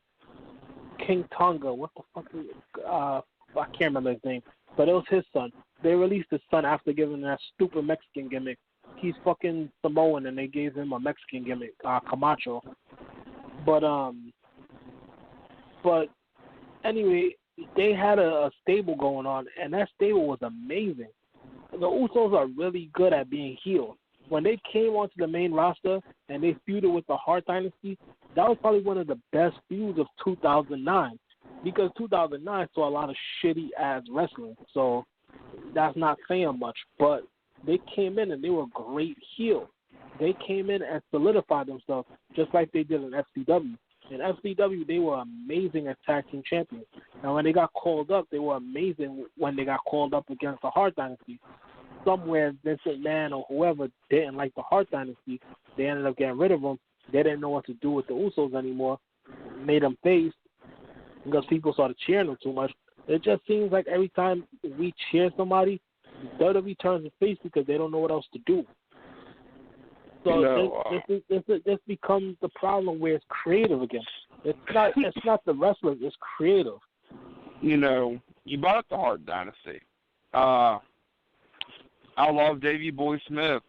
S8: King Tonga. What the fuck is I can't remember his name, but it was his son. They released his son after giving him that stupid Mexican gimmick. He's fucking Samoan, and they gave him a Mexican gimmick, Camacho. But anyway, they had a stable going on, and that stable was amazing. The Usos are really good at being heels. When they came onto the main roster and they feuded with the Hart Dynasty, that was probably one of the best feuds of 2009, because 2009 saw a lot of shitty-ass wrestling, so that's not saying much. But they came in and they were great heels. They came in and solidified themselves just like they did in FCW. In FCW, they were amazing as tag team champions. And when they got called up, they were amazing when they got called up against the Hart Dynasty. Somewhere Vince McMahon or whoever didn't like the Hart Dynasty, they ended up getting rid of them. They didn't know what to do with the Usos anymore. Made them face because people started cheering them too much. It just seems like every time we cheer somebody, WWE turns the face because they don't know what else to do. So this becomes the problem where it's creative again. It's not the wrestlers, it's creative.
S7: You know, you brought up the Hart Dynasty. I love Davey Boy Smith,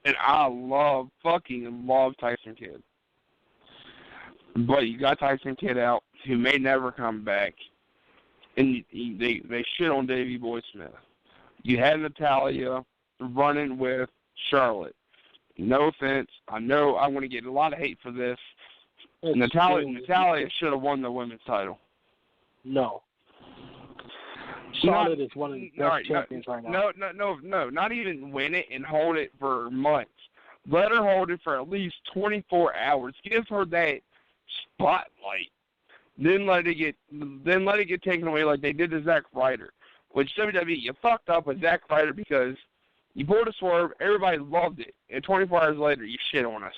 S7: and I fucking love Tyson Kidd. But you got Tyson Kidd out, who may never come back, and they shit on Davey Boy Smith. You had Natalya running with Charlotte. No offense. I know I'm going to get a lot of hate for this. Natalya should have won the women's title.
S8: No. Charlotte is one of the best champions right now.
S7: No. Not even win it and hold it for months. Let her hold it for at least 24 hours. Give her that spotlight. Then let it get taken away like they did to Zack Ryder. Which WWE, you fucked up with Zack Ryder because you pulled a swerve, everybody loved it, and 24 hours later, you shit on us.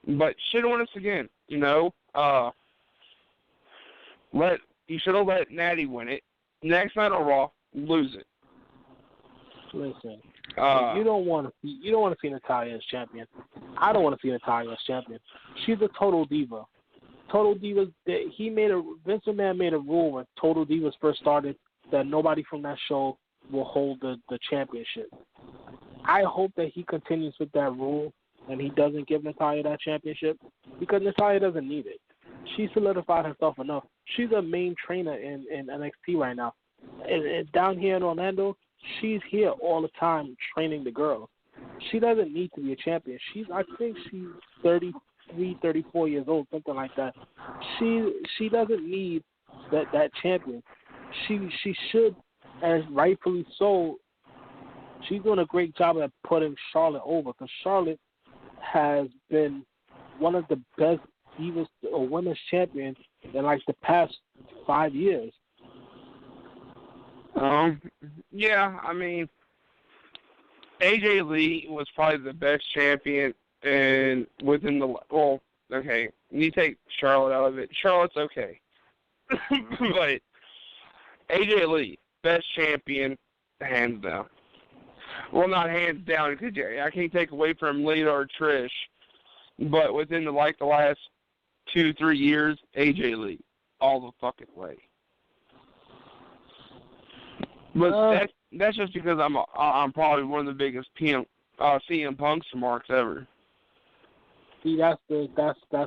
S7: But shit on us again, you know. You should have let Natty win it. Next night on Raw, lose it.
S8: Listen, you don't want to see Natalya as champion. I don't want to see Natalya as champion. She's a total diva. Total Divas. Vince McMahon made a rule when Total Divas first started that nobody from that show will hold the championship. I hope that he continues with that rule and he doesn't give Natalya that championship because Natalya doesn't need it. She solidified herself enough. She's a main trainer in NXT right now. And down here in Orlando, she's here all the time training the girls. She doesn't need to be a champion. I think she's 33, 34 years old, something like that. She doesn't need that champion. She should, and rightfully so, she's doing a great job at putting Charlotte over because Charlotte has been one of the best divas or women's champions in like the past 5 years.
S7: Yeah, I mean, AJ Lee was probably the best champion, and okay, you take Charlotte out of it. Charlotte's okay, but AJ Lee, best champion, hands down. Well, not hands down, because I can't take away from Lita or Trish, but within the last 2-3 years, AJ Lee, all the fucking way. But that's just because I'm probably one of the biggest CM Punk marks ever.
S8: See, that's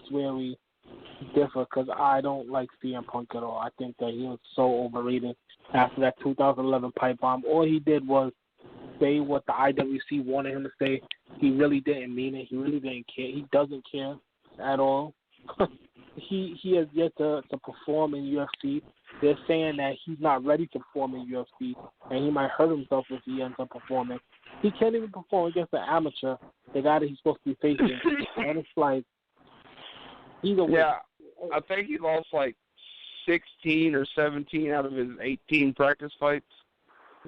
S8: where we differ, because I don't like CM Punk at all. I think that he was so overrated after that 2011 pipe bomb. All he did was say what the IWC wanted him to say. He really didn't mean it. He really didn't care. He doesn't care at all. he has yet to perform in UFC. They're saying that he's not ready to perform in UFC, and he might hurt himself if he ends up performing. He can't even perform against an amateur, the guy that he's supposed to be facing. And it's like, either way.
S7: Yeah, I think he lost like 16 or 17 out of his 18 practice fights.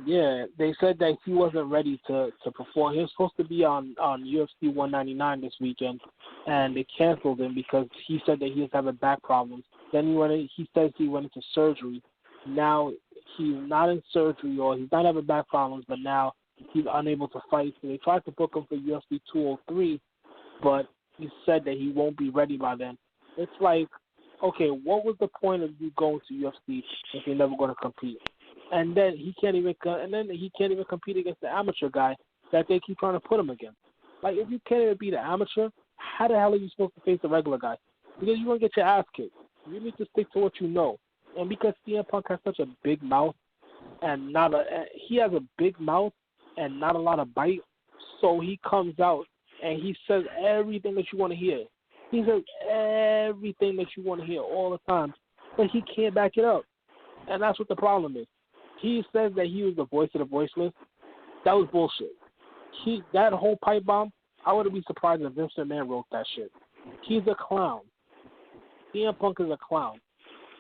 S8: Yeah, they said that he wasn't ready to perform. He was supposed to be on UFC 199 this weekend, and they canceled him because he said that he was having back problems. Then he says he went into surgery. Now he's not in surgery, or he's not having back problems, but now he's unable to fight. So they tried to book him for UFC 203, but he said that he won't be ready by then. It's like, okay, what was the point of you going to UFC if you're never going to compete? And then he can't even compete against the amateur guy that they keep trying to put him against. Like, if you can't even beat an amateur, how the hell are you supposed to face a regular guy? Because you're going to get your ass kicked. You need to stick to what you know. And because CM Punk has such a big mouth and he has a big mouth and not a lot of bite, so he comes out and he says everything that you want to hear. He says everything that you want to hear all the time, but he can't back it up. And that's what the problem is. He says that he was the voice of the voiceless. That was bullshit. That whole pipe bomb, I wouldn't be surprised if Vince McMahon wrote that shit. He's a clown. CM Punk is a clown.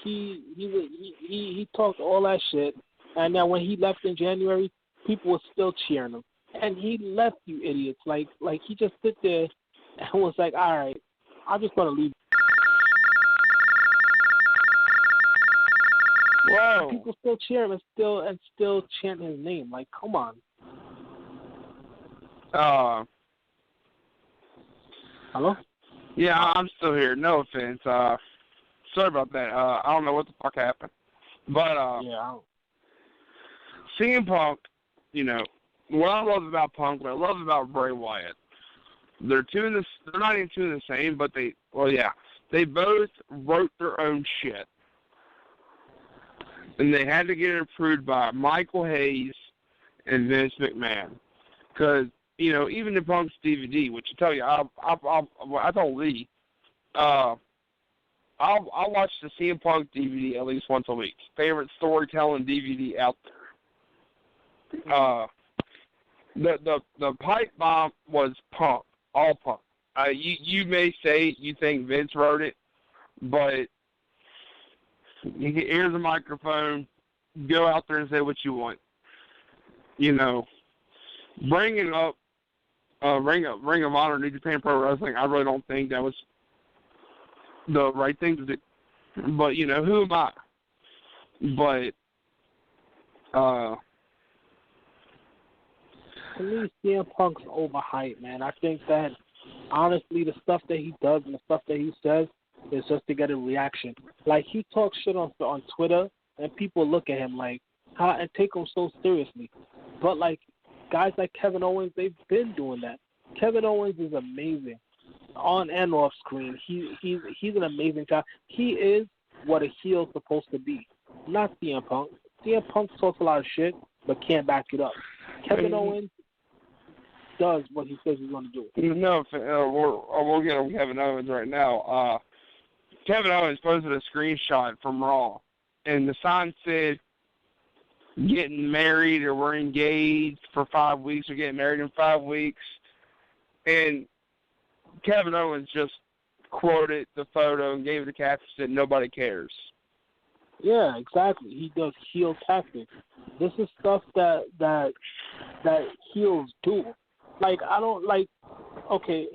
S8: He talked all that shit, and now when he left in January, people were still cheering him. And he left, you idiots. Like he just stood there and was like, all right, I'm just going to leave.
S7: Whoa.
S8: People still cheer him and still chant his name. Like, come on. Hello?
S7: Yeah, I'm still here. No offense. Sorry about that. I don't know what the fuck happened. But CM Punk, what I love about Punk, what I love about Bray Wyatt, they're not even two the same, but they both wrote their own shit. And they had to get it approved by Michael Hayes and Vince McMahon. Because, even in Punk's DVD, which I tell you, I told Lee, I'll watch the CM Punk DVD at least once a week. Favorite storytelling DVD out there. The pipe bomb was Punk, all Punk. You may say you think Vince wrote it, but here's a microphone. Go out there and say what you want. Bringing up Ring of Honor, New Japan Pro Wrestling, I really don't think that was the right thing to do. But, who am I? But,
S8: to me, CM Punk's overhyped, man. I think that, honestly, the stuff that he does and the stuff that he says is just to get a reaction. Like, he talks shit on Twitter, and people look at him like, and take him so seriously. But, like, guys like Kevin Owens, they've been doing that. Kevin Owens is amazing, on and off screen. He's an amazing guy. He is what a heel's supposed to be, not CM Punk. CM Punk talks a lot of shit, but can't back it up. Kevin Owens does what he says he's going to do.
S7: No, we'll get on Kevin Owens right now. Kevin Owens posted a screenshot from Raw, and the sign said, getting married or we're engaged for 5 weeks or getting married in 5 weeks. And Kevin Owens just quoted the photo and gave it to caption and said, nobody cares.
S8: Yeah, exactly. He does heel tactics. This is stuff that heels do. Like, I don't like, okay,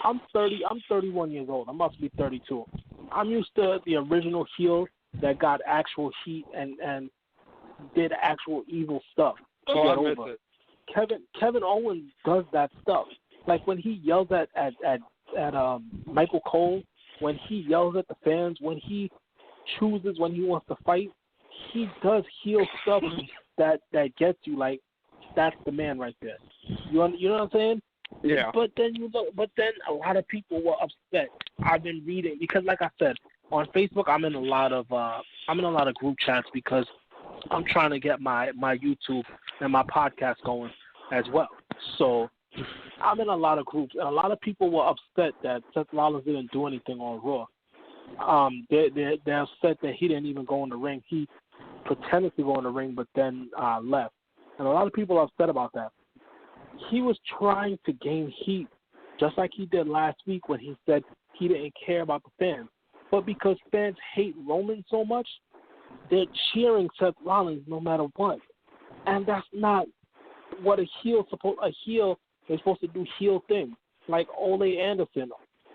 S8: I'm 31 years old. I'm about to be 32. I'm used to the original heel that got actual heat and did actual evil stuff.
S7: Oh, I miss it.
S8: Kevin Owens does that stuff. Like when he yells at Michael Cole, when he yells at the fans, when he chooses when he wants to fight, he does heel stuff that gets you like, that's the man right there. You know what I'm saying?
S7: Yeah.
S8: But then a lot of people were upset. I've been reading because, like I said, on Facebook, I'm in a lot of group chats because I'm trying to get my YouTube and my podcast going as well. So I'm in a lot of groups, and a lot of people were upset that Seth Rollins didn't do anything on Raw. They're upset that he didn't even go in the ring. He pretended to go in the ring, but then left. And a lot of people are upset about that. He was trying to gain heat, just like he did last week when he said he didn't care about the fans. But because fans hate Roman so much, they're cheering Seth Rollins no matter what. And that's not what a heel is supposed to do. Heel things like Ole Anderson,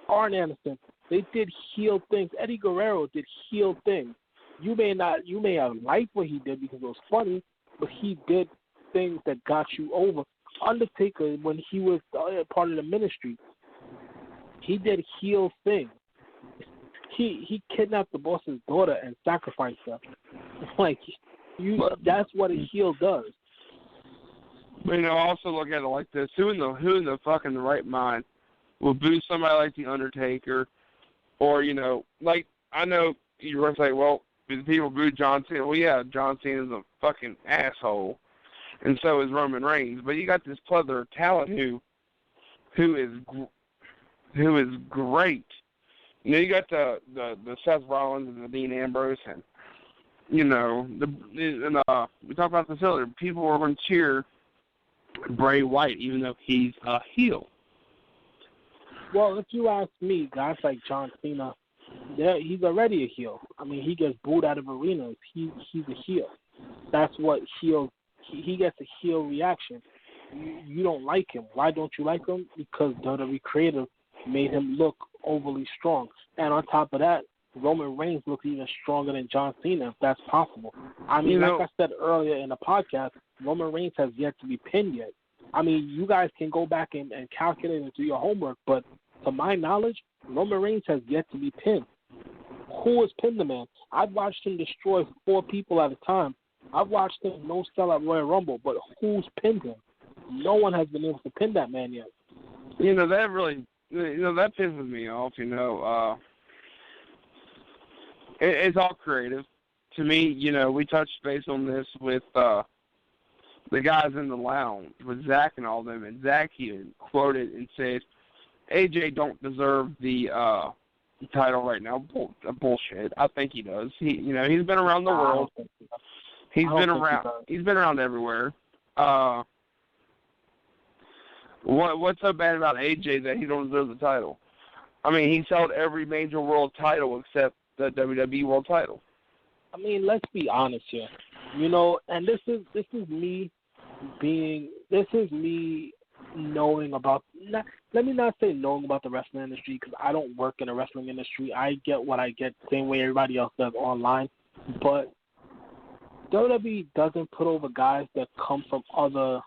S8: Arn Anderson. They did heel things. Eddie Guerrero did heel things. You may have liked what he did because it was funny, but he did things that got you over. Undertaker, when he was part of the Ministry, he did heel things. He kidnapped the boss's daughter and sacrificed her. That's what a heel does.
S7: But also look at it like this: who in the fucking right mind will boo somebody like the Undertaker, or like I know you were saying, well, people boo John Cena. Well, yeah, John Cena's a fucking asshole, and so is Roman Reigns. But you got this plethora of talent who is great. You got the Seth Rollins and the Dean Ambrose, and we talked about this earlier. People were going to cheer Bray Wyatt, even though he's a heel.
S8: Well, if you ask me, guys like John Cena, he's already a heel. I mean, he gets booed out of arenas. He's a heel. That's what heel. He gets a heel reaction. You don't like him. Why don't you like him? Because WWE Creative made him look overly strong. And on top of that, Roman Reigns looks even stronger than John Cena, if that's possible. I mean, like I said earlier in the podcast, Roman Reigns has yet to be pinned yet. I mean, you guys can go back and calculate and do your homework, but to my knowledge, Roman Reigns has yet to be pinned. Who has pinned the man? I've watched him destroy 4 people at a time. I've watched him no sell at Royal Rumble, but who's pinned him? No one has been able to pin that man yet.
S7: That really, that pisses me off. It's all creative. To me, we touched base on this with the guys in the lounge, with Zach and all them, and Zach even quoted and said, AJ don't deserve the title right now. Bullshit. I think he does. He's been around the world. He's been around everywhere. What's so bad about AJ that he don't deserve the title? I mean, he's held every major world title except the WWE world title.
S8: I mean, let's be honest here. And this is me knowing about, let me not say knowing about the wrestling industry, because I don't work in the wrestling industry. I get what I get the same way everybody else does online. But WWE doesn't put over guys that come from other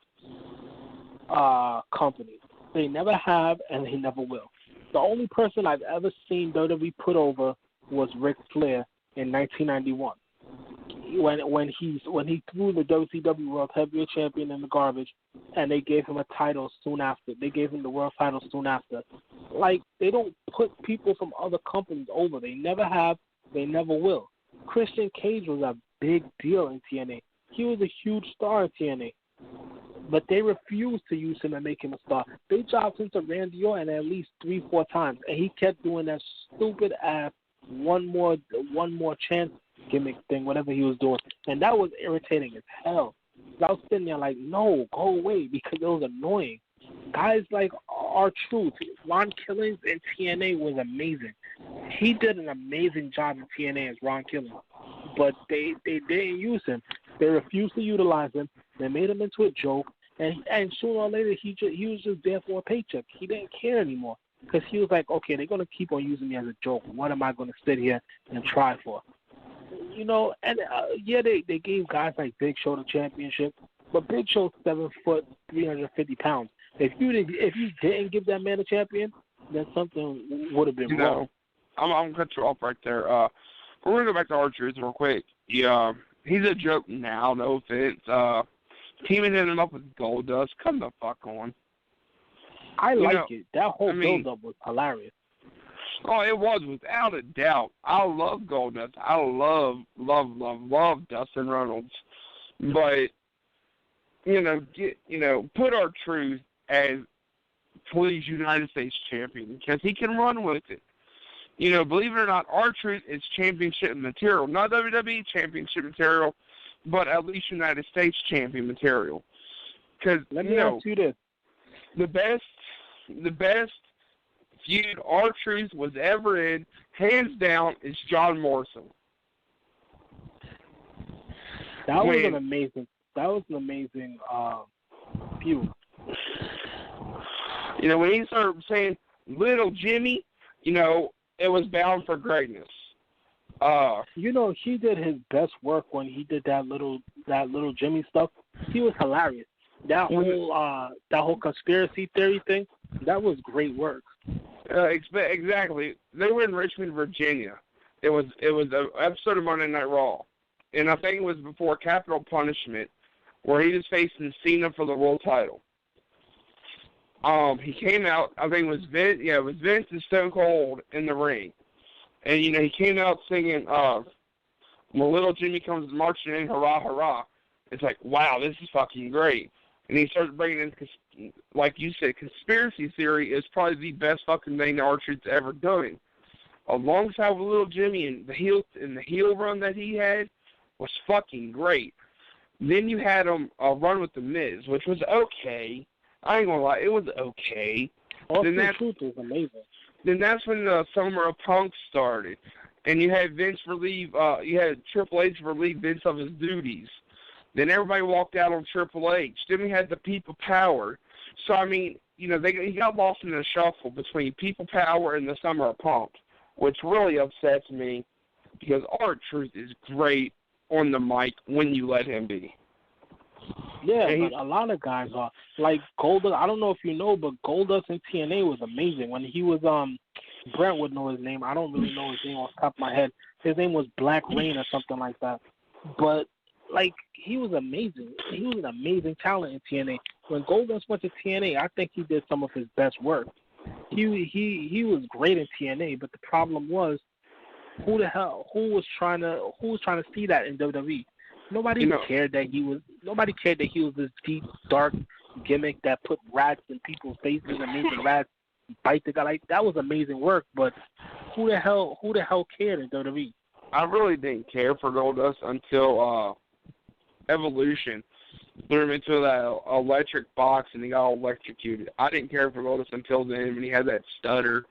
S8: companies. They never have, and they never will. The only person I've ever seen WWE put over was Ric Flair in 1991. When he threw the WCW World Heavyweight Champion in the garbage, and they gave him a title soon after. They gave him the world title soon after. Like, they don't put people from other companies over. They never have. They never will. Christian Cage was a big deal in TNA. He was a huge star in TNA. But they refused to use him and make him a star. They dropped him to Randy Orton at least 3-4 times, and he kept doing that stupid ass one more chance gimmick thing, whatever he was doing, and that was irritating as hell. I was sitting there like, no, go away, because it was annoying. Guys like R-Truth, Ron Killings in TNA was amazing. He did an amazing job in TNA as Ron Killings, but they didn't use him. They refused to utilize him. They made him into a joke, and sooner or later he was just there for a paycheck. He didn't care anymore, because he was like, okay, they're going to keep on using me as a joke. What am I going to sit here and try for? They gave guys like Big Show the championship, but Big Show's 7 foot, 350 pounds. If you didn't give that man a champion, then something would have been wrong.
S7: I'm going to cut you off right there. We're going to go back to R-Truth real quick. Yeah, he's a joke now, no offense. Teaming him up with Goldust, come the fuck on.
S8: I like it. That whole build-up was hilarious.
S7: Oh, it was, without a doubt. I love Goldust. I love Dustin Reynolds. But, put R-Truth as Please United States champion because he can run with it. Believe it or not, R-Truth is championship material. Not WWE championship material, but at least United States champion material. Because,
S8: let me ask you this.
S7: The best feud R-Truth was ever in, hands down, is John Morrison.
S8: That was an amazing feud.
S7: When he started saying Little Jimmy, it was bound for greatness.
S8: He did his best work when he did that little Jimmy stuff. He was hilarious. That whole conspiracy theory thing, that was great work.
S7: Exactly. They were in Richmond, Virginia. It was an episode of Monday Night Raw, and I think it was before Capital Punishment, where he was facing Cena for the world title. He came out. I think it was Vince. Yeah, it was Vince and Stone Cold in the ring, and he came out singing. When Little Jimmy comes marching in, hurrah, hurrah! It's like, wow, this is fucking great. And he started bringing in, like you said, conspiracy theory is probably the best fucking thing that R-Truth's ever done. Alongside with Little Jimmy and the heel run that he had was fucking great. Then you had him run with the Miz, which was okay. I ain't gonna lie, it was okay.
S8: Truth is amazing.
S7: Then that's when the Summer of Punk started, and you had you had Triple H relieve Vince of his duties. Then everybody walked out on Triple H. Then we had the People Power. So, he got lost in the shuffle between People Power and the Summer of Punk, which really upsets me because R-Truth is great on the mic when you let him be.
S8: Yeah, but a lot of guys are. Like Goldust, I don't know if you know, but Goldust in TNA was amazing. When he was, Brent would know his name. I don't really know his name off the top of my head. His name was Black Rain or something like that. But, he was amazing. He was an amazing talent in TNA. When Goldust went to TNA, I think he did some of his best work. He was great in TNA, but the problem was, who was trying to see that in WWE? Nobody cared that he was this deep, dark gimmick that put rats in people's faces and made the rats bite the guy. That was amazing work, but who the hell cared in WWE?
S7: I really didn't care for Goldust until Evolution threw him into that electric box and he got electrocuted. I didn't care for Goldust until then when he had that stutter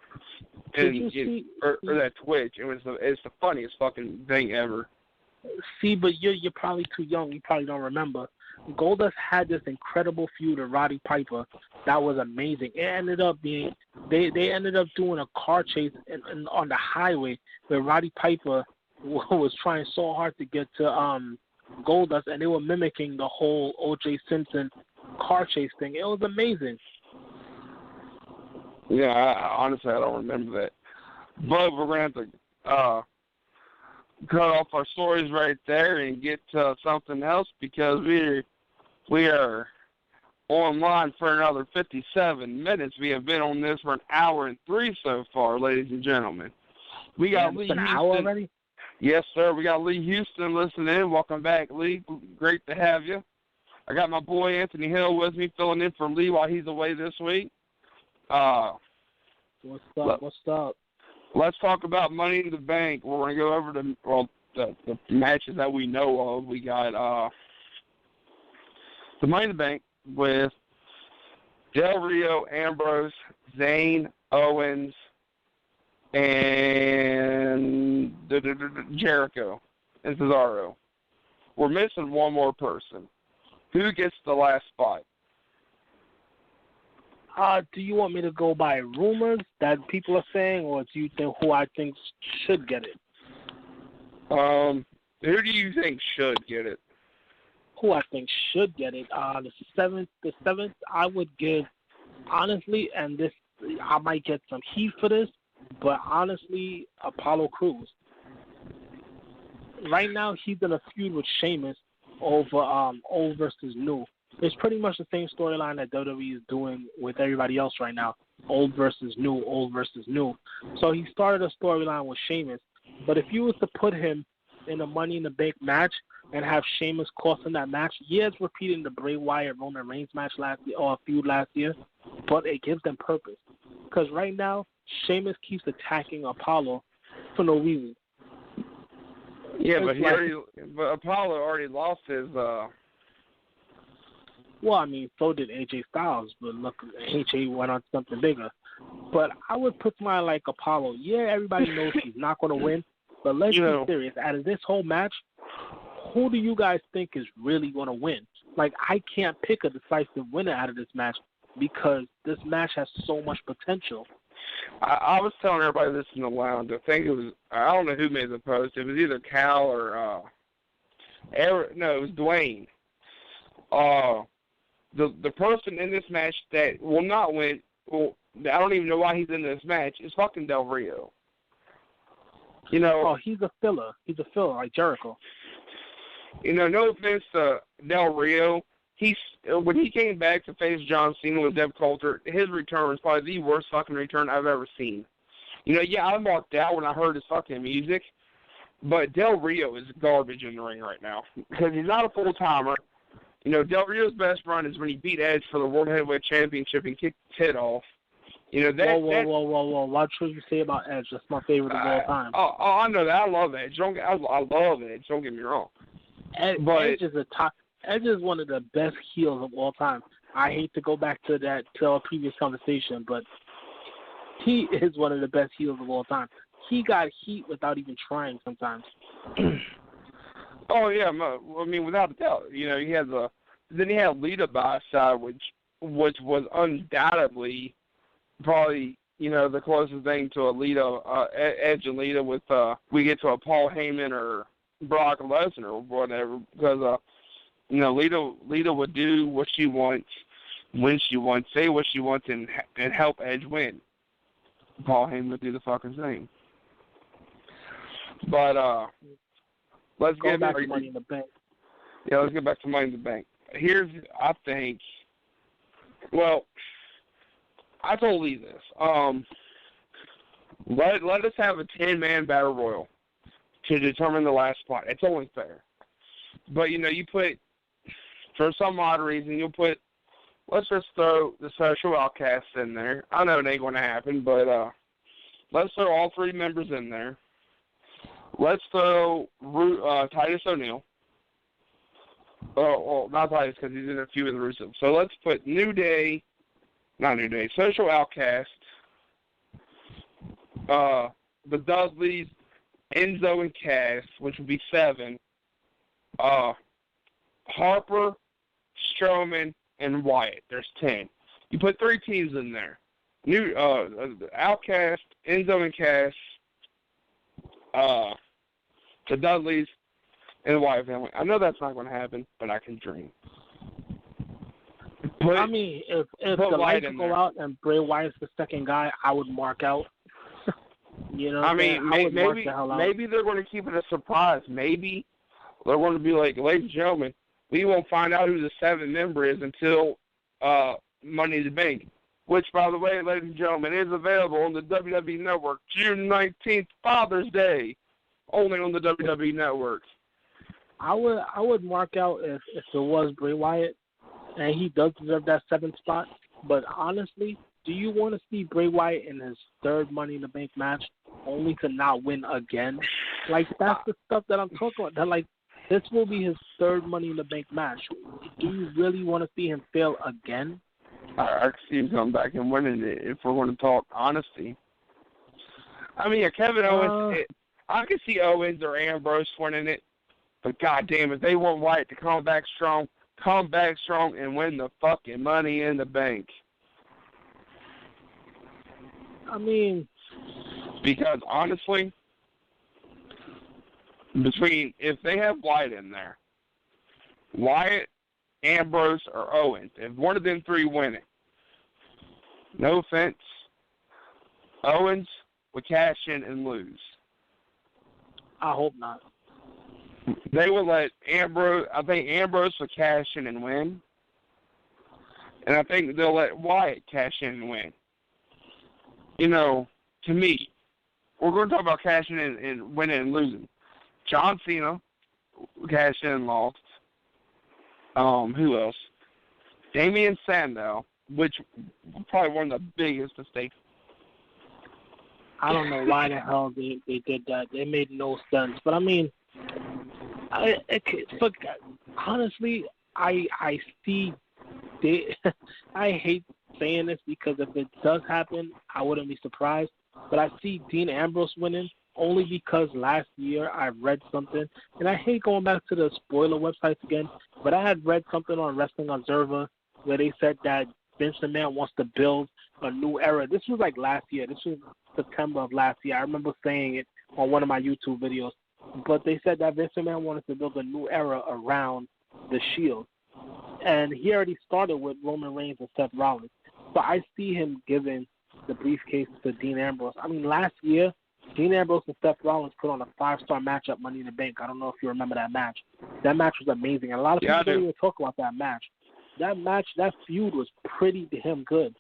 S7: or that twitch. It's the funniest fucking thing ever.
S8: See, but you're probably too young. You probably don't remember. Goldust had this incredible feud with Roddy Piper that was amazing. It ended up being they ended up doing a car chase on the highway where Roddy Piper was trying so hard to get to Goldust, and they were mimicking the whole O.J. Simpson car chase thing. It was amazing.
S7: Yeah, honestly, I don't remember that. But we're going to have to cut off our stories right there and get to something else because we are online for another 57 minutes. We have been on this for an hour and 3 so far, ladies and gentlemen. We got Lee Houston.
S8: Hour already?
S7: Yes, sir. We got Lee Houston listening in. Welcome back, Lee. Great to have you. I got my boy Anthony Hill with me, filling in for Lee while he's away this week.
S8: What's up?
S7: Let's talk about Money in the Bank. We're going to go over the matches that we know of. We got the Money in the Bank with Del Rio, Ambrose, Zayn, Owens, and Jericho and Cesaro. We're missing one more person. Who gets the last spot?
S8: Do you want me to go by rumors that people are saying, or do you think who I think should get it?
S7: Who do you think should get it?
S8: Who I think should get it? The seventh, I would give, honestly, and this, I might get some heat for this, but honestly, Apollo Crews. Right now, he's in a feud with Sheamus over old versus new. It's pretty much the same storyline that WWE is doing with everybody else right now. Old versus new, old versus new. So he started a storyline with Sheamus. But if you was to put him in a Money in the Bank match and have Sheamus cost him that match, it's repeating the Bray Wyatt Roman Reigns match last year, or feud last year, but it gives them purpose. Because right now, Sheamus keeps attacking Apollo for no reason.
S7: Yeah, but Apollo already lost his.
S8: Well, I mean, so did AJ Styles, but look, AJ went on something bigger. But I would put somebody like Apollo. Yeah, everybody knows he's not going to win, but let's be serious. Out of this whole match, who do you guys think is really going to win? Like, I can't pick a decisive winner out of this match because this match has so much potential.
S7: I was telling everybody this in the lounge. I think it was, I don't know who made the post. It was either Cal or, it was Dwayne. The person in this match that will not win, I don't even know why he's in this match, is fucking Del Rio. You know.
S8: Oh, he's a filler. He's a filler, like Jericho.
S7: You know, no offense to Del Rio. When he came back to face John Cena with Deb Coulter, his return was probably the worst fucking return I've ever seen. You know, yeah, I walked out when I heard his fucking music, but Del Rio is garbage in the ring right now because he's not a full-timer. You know, Del Rio's best run is when he beat Edge for the World Heavyweight Championship and kicked his head off. You know,
S8: Whoa. What should you say about Edge? That's my favorite of all time.
S7: I know that. I love Edge. I love Edge. Don't get me wrong.
S8: Edge is one of the best heels of all time. I hate to go back to our previous conversation, but he is one of the best heels of all time. He got heat without even trying sometimes.
S7: Oh, yeah. I mean, without a doubt. You know, then he had Lita by his side, which was undoubtedly probably, you know, the closest thing to a Lita, Edge and Lita with, we get to a Paul Heyman or Brock Lesnar or whatever, because, you know, Lita would do what she wants, when she wants, say what she wants, and help Edge win. Paul Heyman would do the fucking same. But, let's get back to Money in the Bank. Yeah, let's get back to Money in the Bank. Here's, I think, well, I told Lee this. Let us have a 10-man battle royal to determine the last spot. It's only fair. But, you know, you put, for some odd reason, you'll put, let's just throw the Social Outcasts in there. I know it ain't going to happen, but let's throw all three members in there. Let's throw Titus O'Neil. Well, not Titus because he's in a few of the Rusev. So let's put Social Outcast, the Dudleys, Enzo and Cass, which would be 7, Harper, Strowman, and Wyatt. There's 10. You put 3 teams in there. Outcast, Enzo and Cass, the Dudleys, and the Wyatt family. I know that's not going to happen, but I can dream.
S8: I mean, if the lights go out and Bray Wyatt's the second guy, I would mark out. You know,
S7: I mean, maybe they're going to keep it a surprise. Maybe they're going to be like, ladies and gentlemen, we won't find out who the 7th member is until Money in the Bank, which, by the way, ladies and gentlemen, is available on the WWE Network June 19th, Father's Day, only on the WWE Network.
S8: I would mark out if it was Bray Wyatt, and he does deserve that 7th spot. But honestly, do you want to see Bray Wyatt in his 3rd Money in the Bank match only to not win again? Like, that's the stuff that I'm talking about. That, like, this will be his 3rd Money in the Bank match. Do you really want to see him fail again?
S7: I can see him coming back and winning it if we're going to talk honesty. I mean, yeah, Kevin Owens, I could see Owens or Ambrose winning it, but goddamn it, they want Wyatt to come back strong and win the fucking Money in the Bank.
S8: I mean,
S7: because honestly, if they have Wyatt in there, Wyatt, Ambrose, or Owens, if one of them 3 win it, no offense, Owens would cash in and lose.
S8: I hope not.
S7: They would let Ambrose, I think Ambrose would cash in and win. And I think they'll let Wyatt cash in and win. To me, we're going to talk about cashing in and winning and losing. John Cena cashed in and lost. Who else? Damian Sandow, which was probably one of the biggest mistakes.
S8: I don't know why the hell they did that. It made no sense. But I mean, honestly, I see. I hate saying this because if it does happen, I wouldn't be surprised. But I see Dean Ambrose winning only because last year I read something, and I hate going back to the spoiler websites again, but I had read something on Wrestling Observer where they said that Vince McMahon wants to build a new era. This was like last year. This was September of last year. I remember saying it on one of my YouTube videos. But they said that Vince McMahon wanted to build a new era around the Shield. And he already started with Roman Reigns and Seth Rollins. So I see him giving the briefcase to Dean Ambrose. I mean, last year, Dean Ambrose and Seth Rollins put on a 5-star match at Money in the Bank. I don't know if you remember that match. That match was amazing. And a lot of people don't even talk about that match. That feud was pretty damn good.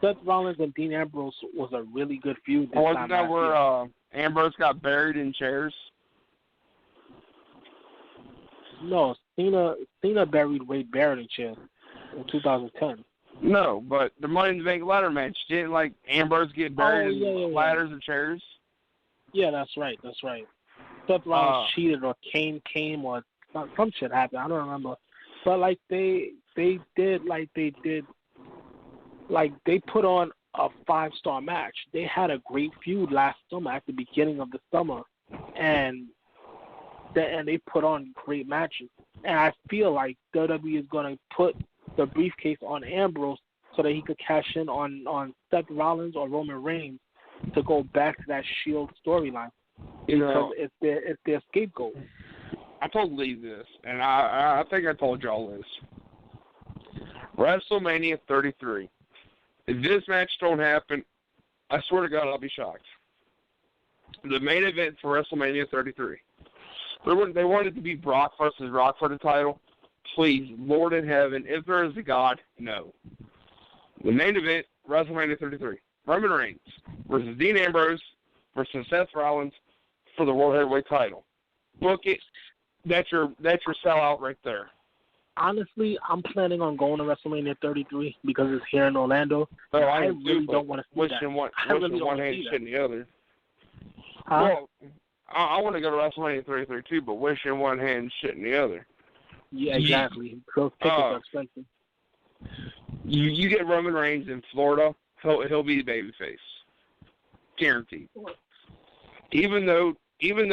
S8: Seth Rollins and Dean Ambrose was a really good feud.
S7: Wasn't that where Ambrose got buried in chairs?
S8: No, Cena buried Wade Barrett in chairs in 2010.
S7: No, but the Money in the Bank ladder match, didn't Ambrose get buried in ladders and chairs?
S8: Yeah, that's right. Seth Rollins cheated, or Kane came, or some shit happened. I don't remember. But they put on a 5-star match. They had a great feud last summer at the beginning of the summer, and they put on great matches. And I feel like WWE is going to put the briefcase on Ambrose so that he could cash in on Seth Rollins or Roman Reigns to go back to that Shield storyline. Because it's their scapegoat.
S7: I told Lee this, and I think I told y'all this. WrestleMania 33. If this match don't happen, I swear to God, I'll be shocked. The main event for WrestleMania 33. They wanted it to be Brock versus Rock for the title. Please, Lord in heaven, if there is a God, no. The main event, WrestleMania 33. Roman Reigns versus Dean Ambrose versus Seth Rollins for the World Heavyweight title. Book it. That's your sellout right there.
S8: Honestly, I'm planning on going to WrestleMania 33 because it's here in Orlando.
S7: Oh,
S8: I really don't want to see
S7: wishing one hand shit in the other.
S8: Huh?
S7: Well, I want to go to WrestleMania 33 too, but wishing one hand shit in the other.
S8: Yeah, exactly. Those tickets are expensive.
S7: You get Roman Reigns in Florida, he'll be the babyface, guaranteed. Even though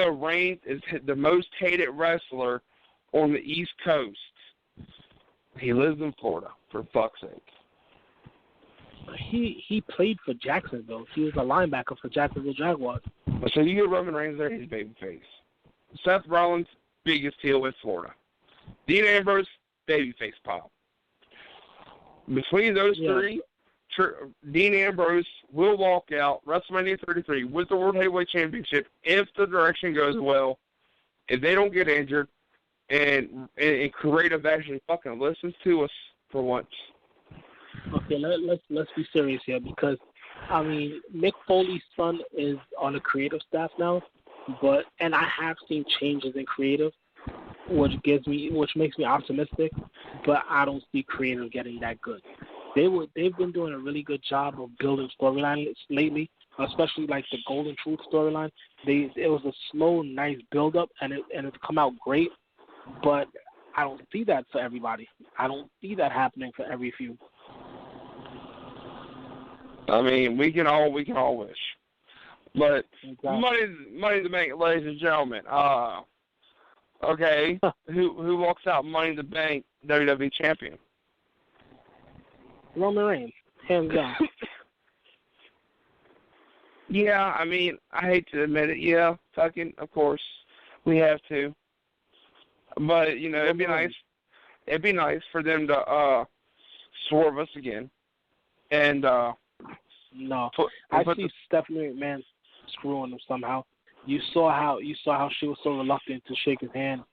S7: Reigns is the most hated wrestler on the East Coast, he lives in Florida, for fuck's sake.
S8: He played for Jacksonville. He was a linebacker for Jacksonville Jaguars.
S7: So you get Roman Reigns there, he's babyface. Seth Rollins, biggest heel in Florida. Dean Ambrose, babyface pop. Between those three, Dean Ambrose will walk out WrestleMania 33 with the World Heavyweight Championship if the direction goes well, if they don't get injured, and creative actually fucking listens to us for once.
S8: Okay, let's be serious here because, I mean, Mick Foley's son is on the creative staff now, and I have seen changes in creative, which makes me optimistic, but I don't see creative getting that good. They've been doing a really good job of building storylines lately, especially like the Golden Truth storyline. It was a slow, nice build up, and it's come out great, but I don't see that for everybody. I don't see that happening for every feud.
S7: I mean, we can all wish, but
S8: exactly.
S7: money to Bank, ladies and gentlemen. Okay, who walks out Money in the Bank WWE champion?
S8: Roman Reigns, hands down.
S7: Yeah, I mean, I hate to admit it. Yeah, fucking, of course, we have to. But it'd be nice. It'd be nice for them to swerve us again, and
S8: no, I see Stephanie McMahon screwing him somehow. You saw how she was so reluctant to shake his hand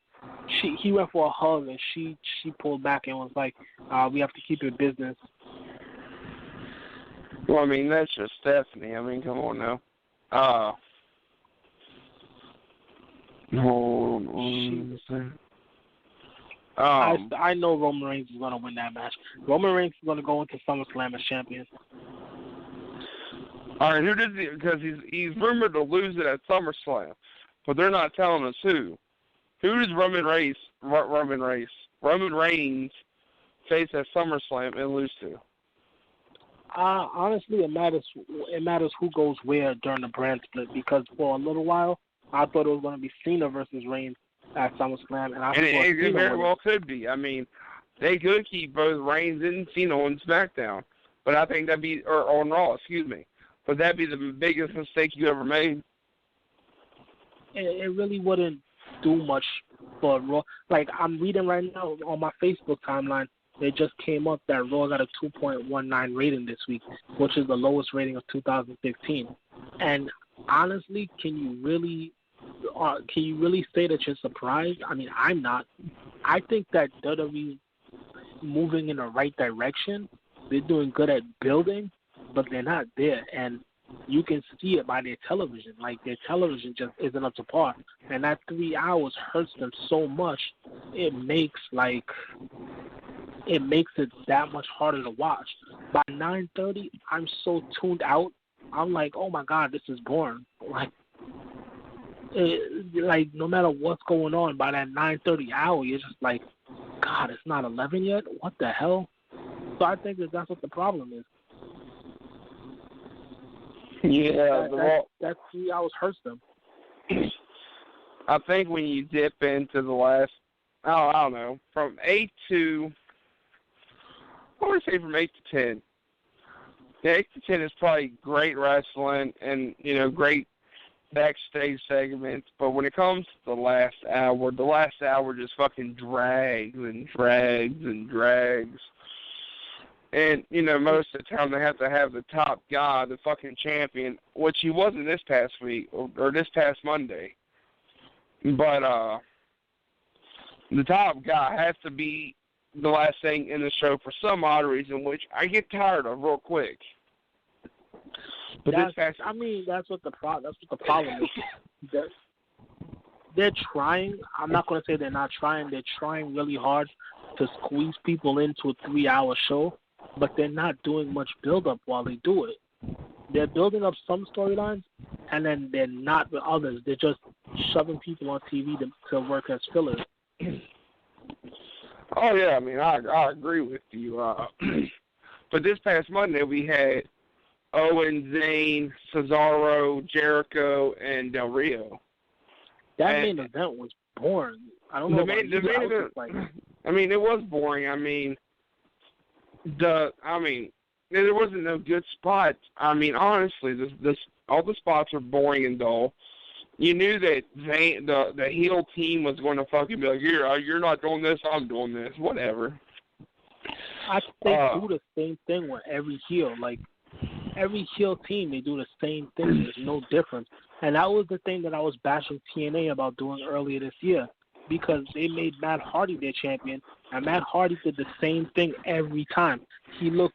S8: he went for a hug and she pulled back and was like, we have to keep it business.
S7: Well, I mean, that's just Stephanie. I mean, come on now. Hold on a second.
S8: I know Roman Reigns is going to win that match. Roman Reigns is going to go into SummerSlam as champion.
S7: All right, who did he? Because he's rumored to lose it at SummerSlam, but they're not telling us who. Who does Roman Reigns face at SummerSlam and lose to?
S8: Honestly, it matters who goes where during the brand split, because for a little while I thought it was going to be Cena versus Reigns at SummerSlam, and
S7: it very well could be. I mean, they could keep both Reigns and Cena on SmackDown, but I think that'd be or on Raw. Excuse me, but that'd be the biggest mistake you ever made.
S8: It really wouldn't do much for Raw. Like, I'm reading right now on my Facebook timeline, it just came up that Raw got a 2.19 rating this week, which is the lowest rating of 2015. And honestly, can you really say that you're surprised? I mean, I'm not. I think that WWE moving in the right direction. They're doing good at building, but they're not there. And you can see it by their television. Like, their television just isn't up to par. And that 3 hours hurts them so much, it makes it that much harder to watch. By 9:30, I'm so tuned out. I'm like, oh my God, this is boring. Like no matter what's going on, by that 9:30 hour, you're just like, God, it's not 11 yet? What the hell? So I think that's what the problem is.
S7: Yeah,
S8: that 3 hours hurts them.
S7: I think when you dip into the last, I don't know, from 8 to, I want to say from 8 to 10. Yeah, 8 to 10 is probably great wrestling and, great backstage segments. But when it comes to the last hour just fucking drags and drags and drags. And, most of the time they have to have the top guy, the fucking champion, which he wasn't this past week or this past Monday. But the top guy has to be the last thing in the show for some odd reason, which I get tired of real quick. But that's what the problem is. They're trying. I'm not going to say they're not trying. They're trying really hard to squeeze people into a 3-hour show, but they're not doing much build-up while they do it. They're building up some storylines, and then they're not with others. They're just shoving people on TV to work as fillers. Oh, yeah, I mean, I agree with you. But this past Monday, we had Owen, Zayn, Cesaro, Jericho, and Del Rio. That main event was boring. I don't know. The main event, I mean, it was boring. I mean, there wasn't no good spots. I mean, honestly, all the spots are boring and dull. You knew that the heel team was going to fucking be like, you're not doing this, I'm doing this, whatever. I think they do the same thing with every heel. Like, every heel team, they do the same thing. There's no difference. And that was the thing that I was bashing TNA about doing earlier this year, because they made Matt Hardy their champion, and Matt Hardy did the same thing every time. He looked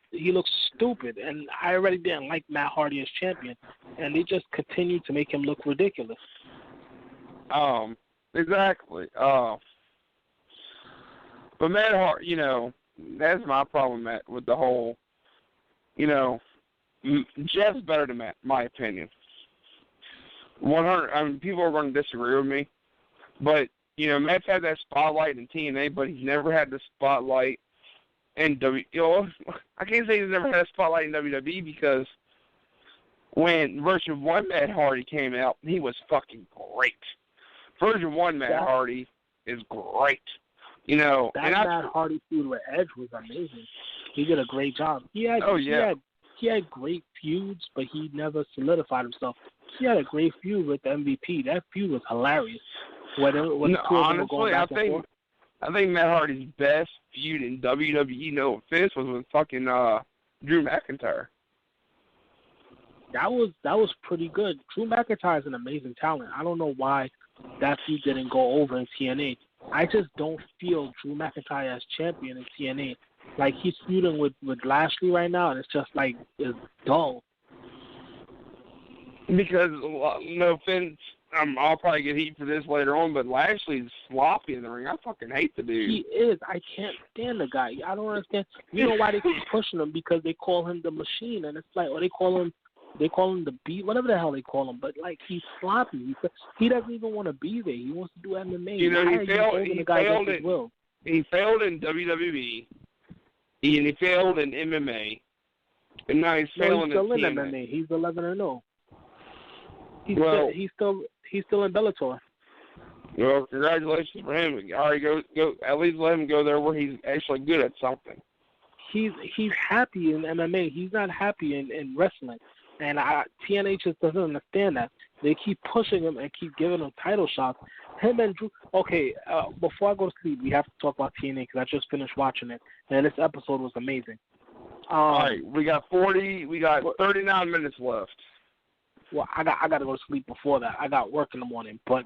S7: stupid, and I already didn't like Matt Hardy as champion, and they just continued to make him look ridiculous. Exactly. But Matt Hardy, that's my problem, Matt, with the whole, Jeff's better than Matt, my opinion. 100. I mean, people are going to disagree with me, but Matt's had that spotlight in TNA, but he's never had the spotlight in I can't say he's never had a spotlight in WWE, because when Version 1 Matt Hardy came out, he was fucking great. Version 1 Matt Hardy is great. That Matt Hardy feud with Edge was amazing. He did a great job. He had great feuds, but he never solidified himself. He had a great feud with the MVP. That feud was hilarious. Honestly, I think Matt Hardy's best feud in WWE, no offense, was with fucking Drew McIntyre. That was pretty good. Drew McIntyre is an amazing talent. I don't know why that feud didn't go over in TNA.
S8: I just don't feel Drew McIntyre as champion in TNA. Like, he's feuding with Lashley right now, and it's just like, it's dull.
S7: Because, no offense, I'll probably get heat for this later on, but Lashley's sloppy in the ring. I fucking hate the dude.
S8: He is. I can't stand the guy. I don't understand. You know why they keep pushing him? Because they call him the Machine, and it's like, or they call him the Beat, whatever the hell they call him. But like, he's sloppy. He doesn't even want to be there. He wants to do MMA.
S7: You know, he failed in WWE, and he failed in MMA, and now he's failing in
S8: MMA. He's 11-0. He's still in Bellator.
S7: Well, congratulations for him. All right, go. At least let him go there where he's actually good at something.
S8: He's happy in MMA. He's not happy in wrestling. And TNA just doesn't understand that. They keep pushing him and keep giving him title shots. Him and Drew. Okay, before I go to sleep, we have to talk about TNA because I just finished watching it, and this episode was amazing.
S7: All right, we got 39 minutes left.
S8: Well, I got to go to sleep before that. I got work in the morning, but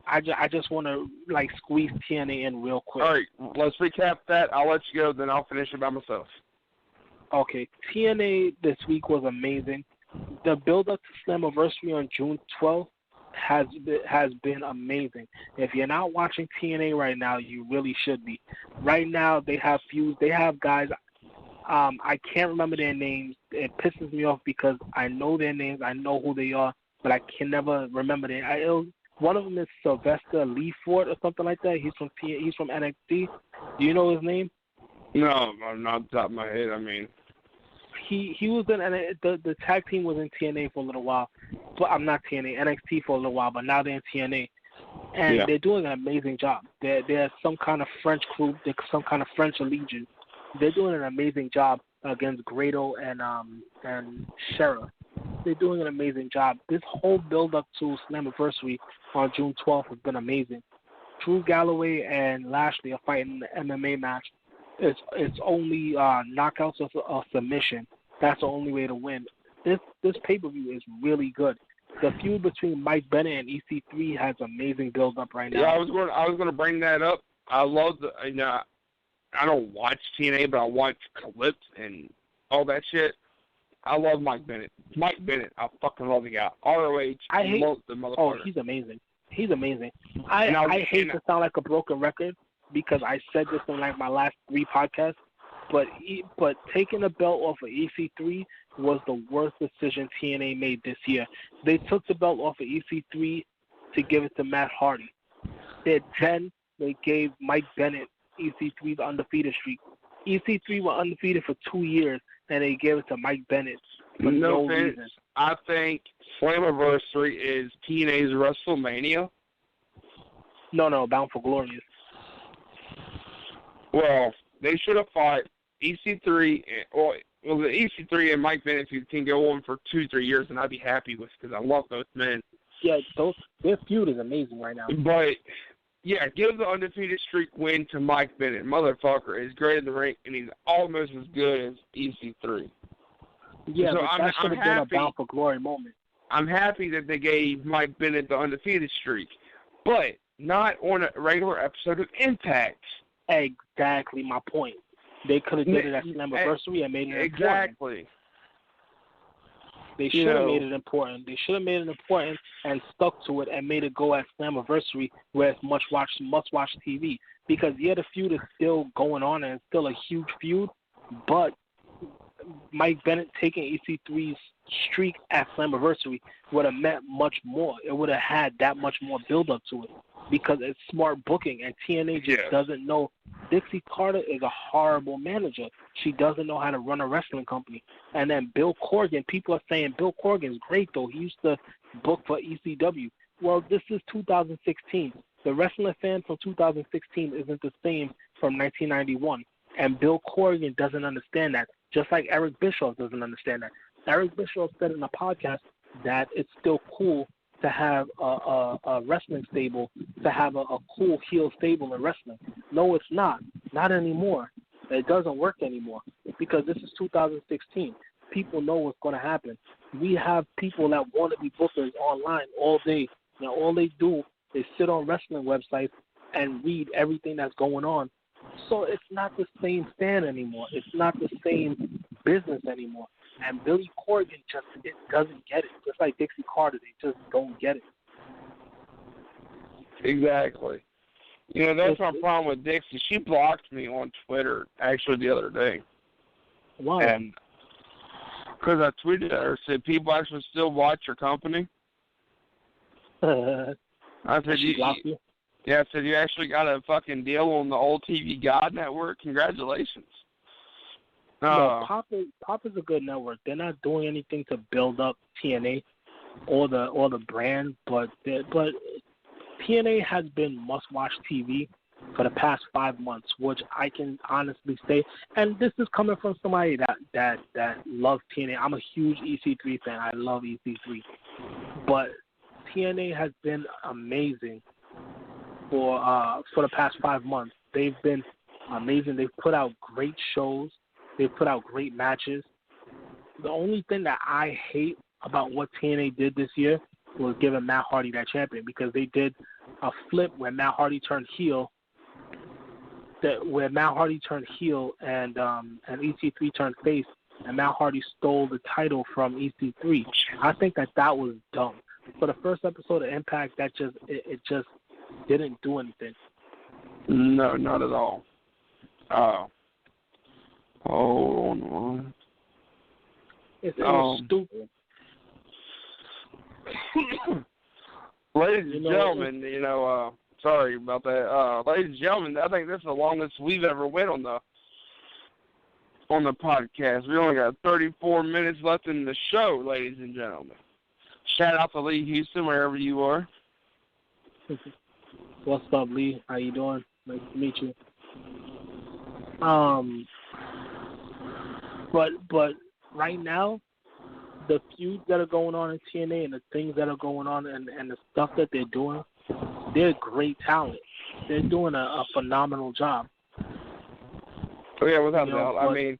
S8: I just want to like squeeze TNA in real quick.
S7: All right, let's recap that. I'll let you go, then I'll finish it by myself.
S8: Okay, TNA this week was amazing. The build-up to Slammiversary on June 12th has been amazing. If you're not watching TNA right now, you really should be. Right now, they have feuds. They have guys. I can't remember their names. It pisses me off because I know their names. I know who they are, but I can never remember their. One of them is Sylvester Leaford or something like that. He's from NXT. Do you know his name?
S7: No, not off the top of my head. I mean,
S8: he was in the tag team was in TNA for a little while, but I'm not TNA, NXT for a little while, but now they're in TNA, and they're doing an amazing job. They're some kind of French group, they're some kind of French allegiance. They're doing an amazing job against Grado and Shera. They're doing an amazing job. This whole build-up to Slammiversary on June 12th has been amazing. Drew Galloway and Lashley are fighting the MMA match. It's only knockouts or submission. That's the only way to win. This pay-per-view is really good. The feud between Mike Bennett and EC3 has amazing build-up right now.
S7: Yeah, I was going to bring that up. I love I don't watch TNA, but I watch clips and all that shit. I love Mike Bennett. Mike Bennett, I fucking love the guy. ROH, I love the motherfucker.
S8: Oh, he's amazing. He's amazing. I hate to sound like a broken record because I said this in like my last 3 podcasts, but taking the belt off of EC3 was the worst decision TNA made this year. They took the belt off of EC3 to give it to Matt Hardy. Then they gave Mike Bennett EC3's undefeated streak. EC3 were undefeated for 2 years, and they gave it to Mike Bennett for no reason.
S7: I think Slammiversary is TNA's Wrestlemania.
S8: No, Bound for Glory is.
S7: Well, they should have fought EC3. The EC3 and Mike Bennett can go on for 2-3 years, and I'd be happy with because I love both men.
S8: Yeah, their feud is amazing right now.
S7: But yeah, give the undefeated streak win to Mike Bennett. Motherfucker is great in the ring, and he's almost as good as EC3.
S8: Yeah,
S7: so
S8: but that should have been a Bound for Glory moment.
S7: I'm happy that they gave Mike Bennett the undefeated streak, but not on a regular episode of Impact.
S8: Exactly my point. They could have did it at Slammiversary and made it
S7: exactly.
S8: important. They should have made it important. They should have made it important and stuck to it and made it go at Slammiversary where it's must-watch TV. Because, yeah, the feud is still going on and it's still a huge feud, but Mike Bennett taking EC3's streak at Slammiversary would have meant much more. It would have had that much more build-up to it because it's smart booking, and TNA just doesn't know. Dixie Carter is a horrible manager. She doesn't know how to run a wrestling company. And then Bill Corgan, people are saying Bill Corgan's great, though. He used to book for ECW. Well, this is 2016. The wrestling fan from 2016 isn't the same from 1991. And Bill Corgan doesn't understand that, just like Eric Bischoff doesn't understand that. Eric Bischoff said in a podcast that it's still cool to have a wrestling stable, to have a cool heel stable in wrestling. No, it's not. Not anymore. It doesn't work anymore because this is 2016. People know what's going to happen. We have people that want to be bookers online all day. Now, all they do is sit on wrestling websites and read everything that's going on. So it's not the same fan anymore. It's not the same business anymore. And Billy Corgan it doesn't get it. Just like Dixie Carter, they just don't get it.
S7: Exactly. You know, that's my problem with Dixie. She blocked me on Twitter, actually, the other day.
S8: Why?
S7: And because I tweeted at her, said, people actually still watch your company?
S8: I
S7: said, you? Yeah, I said, you actually got a fucking deal on the old TV God network? Congratulations.
S8: No, Pop is a good network. They're not doing anything to build up TNA or the brand, but TNA has been must-watch TV for the past 5 months, which I can honestly say. And this is coming from somebody that loves TNA. I'm a huge EC3 fan. I love EC3, but TNA has been amazing for the past 5 months. They've been amazing. They've put out great shows. They've put out great matches. The only thing that I hate about what TNA did this year was giving Matt Hardy that champion, because they did a flip where Matt Hardy turned heel. Where Matt Hardy turned heel and EC3 turned face, and Matt Hardy stole the title from EC3. I think that was dumb. For the first episode of Impact, that just didn't do anything.
S7: No, not at all. Hold on.
S8: It was stupid.
S7: Ladies and gentlemen, sorry about that. Ladies and gentlemen, I think this is the longest we've ever went on the podcast. We only got 34 minutes left in the show, ladies and gentlemen. Shout out to Lee Houston, wherever you are.
S8: What's up, Lee? How you doing? Nice to meet you. But right now, the feuds that are going on in TNA and the things that are going on and the stuff that they're doing, they're great talent. They're doing a phenomenal job.
S7: Oh, yeah, without doubt. I mean,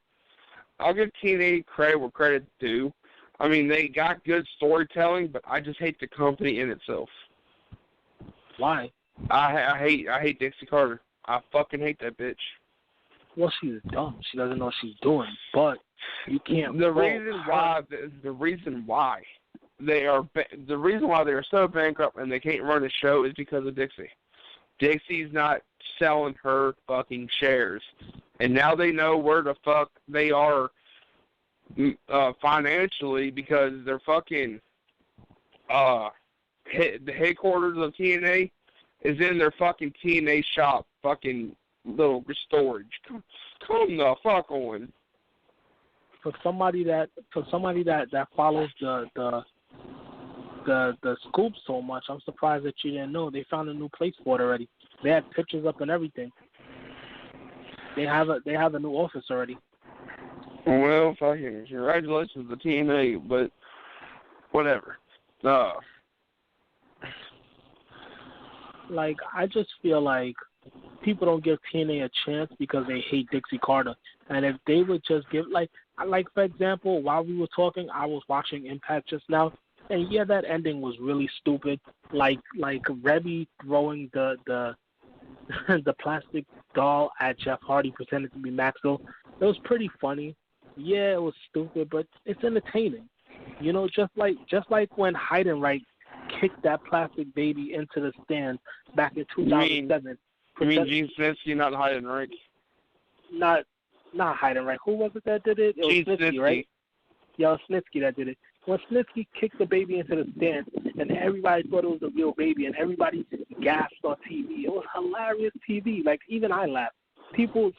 S7: I'll give TNA credit where credit's due. I mean, they got good storytelling, but I just hate the company in itself.
S8: Why?
S7: I hate Dixie Carter. I fucking hate that bitch.
S8: Well, she's dumb. She doesn't know what she's doing. But you can't.
S7: The reason why they are so bankrupt and they can't run the show is because of Dixie. Dixie's not selling her fucking shares, and now they know where the fuck they are financially, because they're fucking the headquarters of TNA is in their fucking TNA shop, fucking little storage. Come the fuck on.
S8: For somebody that follows the scoop so much, I'm surprised that you didn't know. They found a new place for it already. They had pictures up and everything. They have a new office already.
S7: Well, fucking congratulations to TNA, but whatever.
S8: Like, I just feel like people don't give TNA a chance because they hate Dixie Carter. And if they would just give, like for example, while we were talking, I was watching Impact just now, and yeah, that ending was really stupid. Like Rebby throwing the plastic doll at Jeff Hardy, pretending to be Maxwell. It was pretty funny. Yeah, it was stupid, but it's entertaining. You know, just like when Heidenreich kicked that plastic baby into the stand back in 2007.
S7: You mean Gene Snitsky, not Heidenreich?
S8: Not Heidenreich. Who was it that did it? It was Snitsky, right? Yeah, it was Snitsky that did it. When Snitsky kicked the baby into the stand, and everybody thought it was a real baby, and everybody gasped on TV. It was hilarious TV. Like, even I laughed.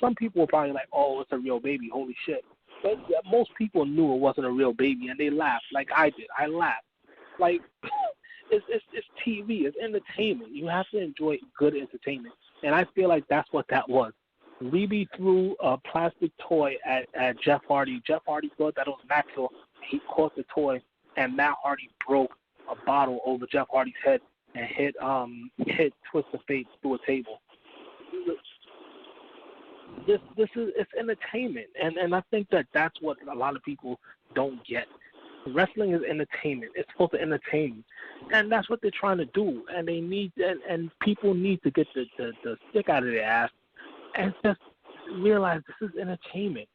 S8: Some people were probably like, "Oh, it's a real baby. Holy shit!" But most people knew it wasn't a real baby, and they laughed like I did. I laughed. Like, it's TV. It's entertainment. You have to enjoy good entertainment, and I feel like that's what that was. Levy threw a plastic toy at Jeff Hardy. Jeff Hardy thought that it was Maxwell. He caught the toy, and Matt Hardy broke a bottle over Jeff Hardy's head and hit Twist of Fate through a table. It's entertainment, and I think that's what a lot of people don't get. Wrestling is entertainment. It's supposed to entertain, and that's what they're trying to do. And they need, and people need to get the stick out of their ass and just realize this is entertainment.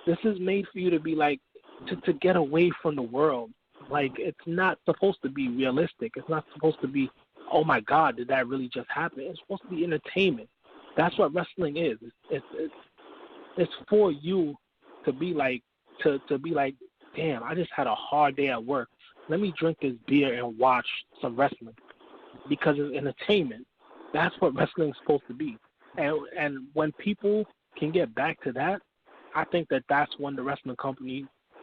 S8: This is made for you to be like to get away from the world. Like, it's not supposed to be realistic. It's not supposed to be, oh my God, did that really just happen? It's supposed to be entertainment. That's what wrestling is. It's for you to be like to be like, damn, I just had a hard day at work. Let me drink this beer and watch some wrestling because it's entertainment. That's what wrestling is supposed to be. And when people can get back to that, I think that's when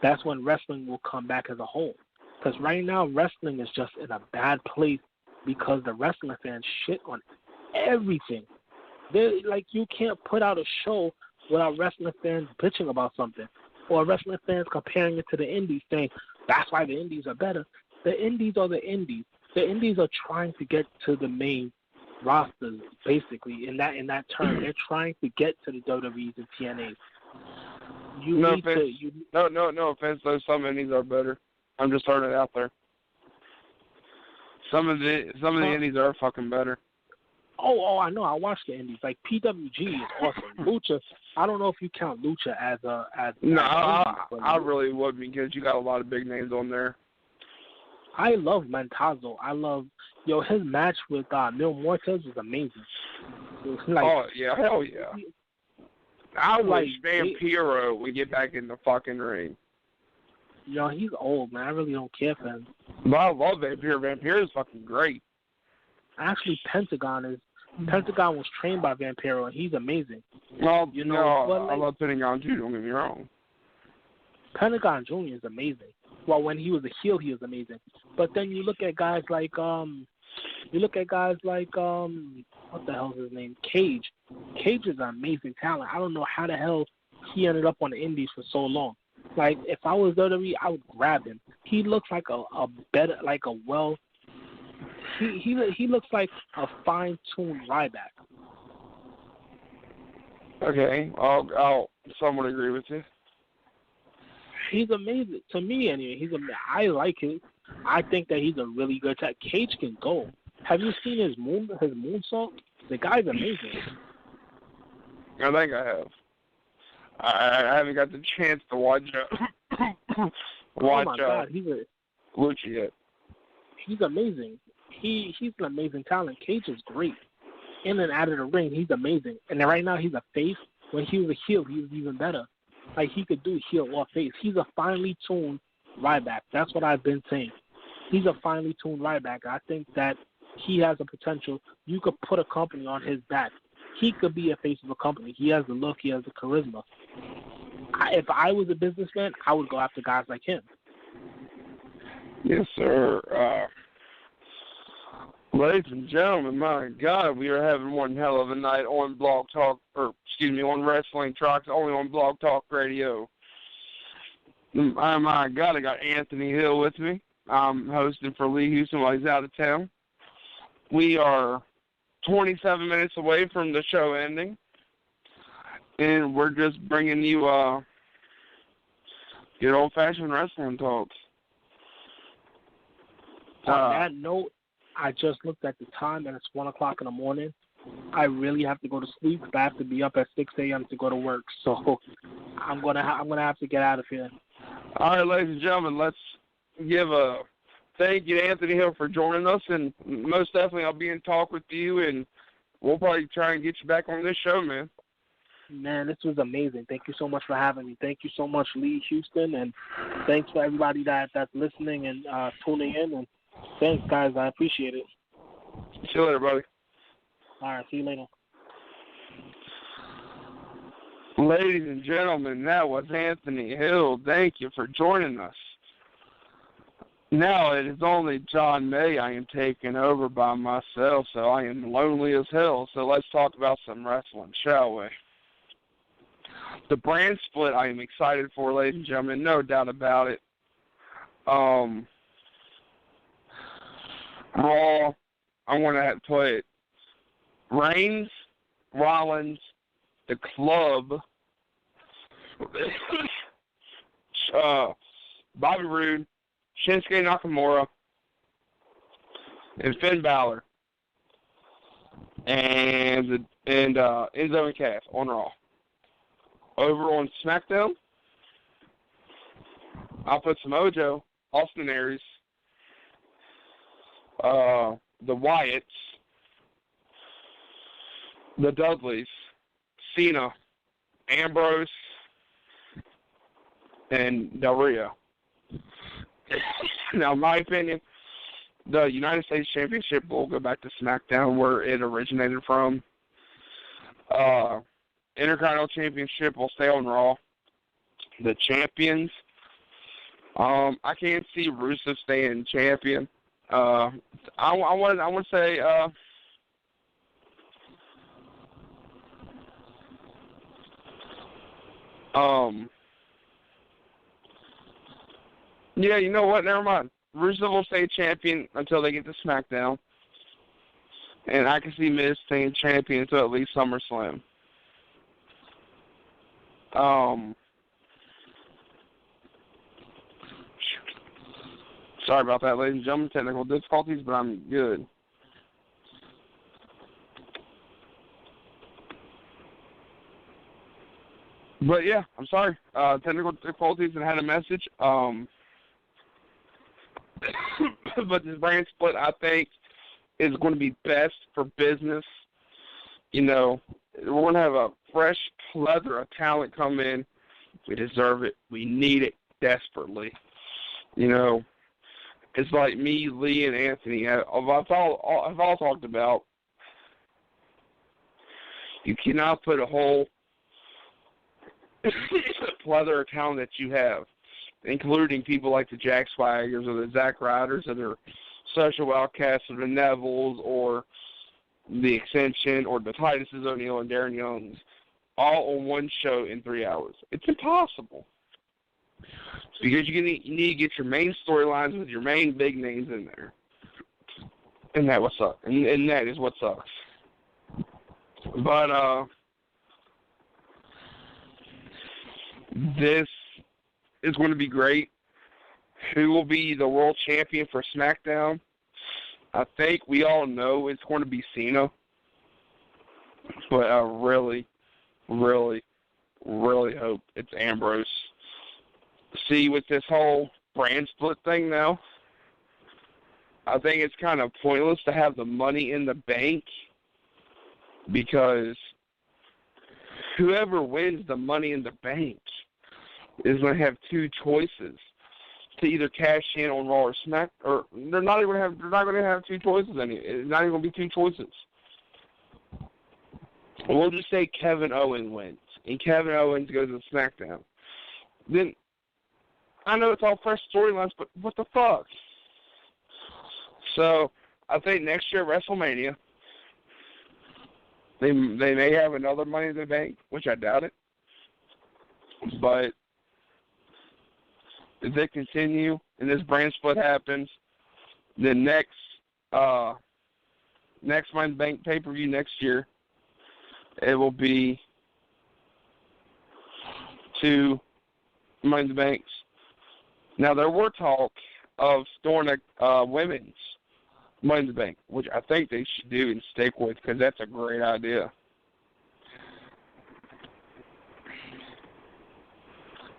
S8: that's when wrestling will come back as a whole. Because right now, wrestling is just in a bad place because the wrestling fans shit on everything. They like, you can't put out a show without wrestling fans bitching about something, or wrestling fans comparing it to the indies, saying that's why the indies are better. The indies are the indies. The indies are trying to get to the main rosters, basically. In that term, they're trying to get to the WWEs and TNAs. No offense, though. Some indies are better. I'm just throwing it out there. Some of the indies are fucking better. Oh, I know. I watch the indies. Like, PWG is awesome. Lucha, I don't know if you count Lucha as no, I really would, because you got a lot of big names on there. I love Montazo. His match with Mil Muertes was amazing. Like, oh, yeah, hell yeah. I wish Vampiro would get back in the fucking ring. He's old, man. I really don't care for him. But I love Vampiro. Vampiro is fucking great. Actually, Pentagon was trained by Vampiro, and he's amazing. Well, I love Pentagon Jr., don't get me wrong. Pentagon Jr. is amazing. Well, when he was a heel, he was amazing. But then you look at guys like, what the hell's his name? Cage. Cage is an amazing talent. I don't know how the hell he ended up on the indies for so long. Like, if I was WWE, I would grab him. He looks like he looks like a fine-tuned Ryback. Okay, I'll somewhat agree with you. He's amazing to me, anyway. I like him. I think that he's a really good tech. Cage can go. Have you seen his moonsault? The guy's amazing. I think I have. I haven't got the chance to watch God, Lucha yet. He's amazing. He's an amazing talent. Cage is great. In and out of the ring, he's amazing. And then right now he's a face. When he was a heel, he was even better. Like, he could do heel or face. He's a finely tuned Ryback. That's what I've been saying. He's a finely tuned Ryback. I think that he has a potential. You could put a company on his back. He could be a face of a company. He has the look. He has the charisma. If I was a businessman, I would go after guys like him. Yes, sir. Ladies and gentlemen, my God, we are having one hell of a night on on Wrestling Trucks, only on Blog Talk Radio. My God, I got Anthony Hill with me. I'm hosting for Lee Houston while he's out of town. We are 27 minutes away from the show ending, and we're just bringing you good old-fashioned wrestling talks. On that note, I just looked at the time, and it's 1 o'clock in the morning. I really have to go to sleep. I have to be up at 6 a.m. to go to work, so I'm gonna have to get out of here. All right, ladies and gentlemen, let's give a thank you to Anthony Hill for joining us, and most definitely I'll be in talk with you, and we'll probably try and get you back on this show, man. Man, this was amazing. Thank you so much for having me. Thank you so much, Lee Houston, and thanks for everybody that's listening and tuning in, and thanks, guys. I appreciate it. See you later, buddy. All right, see you later. Ladies and gentlemen, that was Anthony Hill. Thank you for joining us. Now it is only Jon May I am taking over by myself, so I am lonely as hell. So let's talk about some wrestling, shall we? The brand split I am excited for, ladies and gentlemen, no doubt about it. Raw, I want to play it. Reigns, Rollins, the Club,
S7: Bobby Roode, Shinsuke Nakamura, and Finn Balor, and Enzo and Cass on Raw. Over on SmackDown, I'll put Samoa Joe, Austin Aries, the Wyatts, the Dudleys, Cena, Ambrose, and Del Rio. Now, in my opinion, the United States Championship will go back to SmackDown where it originated from. Intercontinental Championship will stay on Raw. The champions, I can't see Rusev staying champion. I want to say yeah, you know what? Never mind. Rusev will stay champion until they get to SmackDown. And I can see Miz staying champion until at least SummerSlam. Sorry about that, ladies and gentlemen. Technical difficulties, but I'm good. But yeah, I'm sorry. Technical difficulties and had a message. But this brand split, I think, is going to be best for business. You know, we're going to have a fresh plethora of talent come in. We deserve it. We need it desperately. You know, it's like me, Lee, and Anthony. I've all talked about. You cannot put a whole plethora of talent that you have, including people like the Jack Swaggers or the Zack Ryders or the Social Outcasts or the Nevilles or the Ascension or the Tituses O'Neil and Darren Youngs, all on one show in 3 hours. It's impossible. Because you need to get your main storylines with your main big names in there. And that what sucks. And that is what sucks. But this is going to be great. Who will be the world champion for SmackDown? I think we all know it's going to be Cena. But I really, really, really hope it's Ambrose. See, with this whole brand split thing now, I think it's kind of pointless to have the money in the bank because whoever wins the money in the bank is going to have two choices to either cash in on Raw or Smack, or they're not going to have two choices. It's not even going to be two choices. We'll just say Kevin Owens wins, and Kevin Owens goes to SmackDown. Then I know it's all fresh storylines, but what the fuck? So I think next year at WrestleMania, they may have another Money in the Bank, which I doubt it. But if they continue and this brand split happens, then next Money in the Bank pay-per-view next year, it will be 2 Money in the Banks. Now, there were talk of storing a women's Money in the Bank, which I think they should do and stick with because that's a great idea.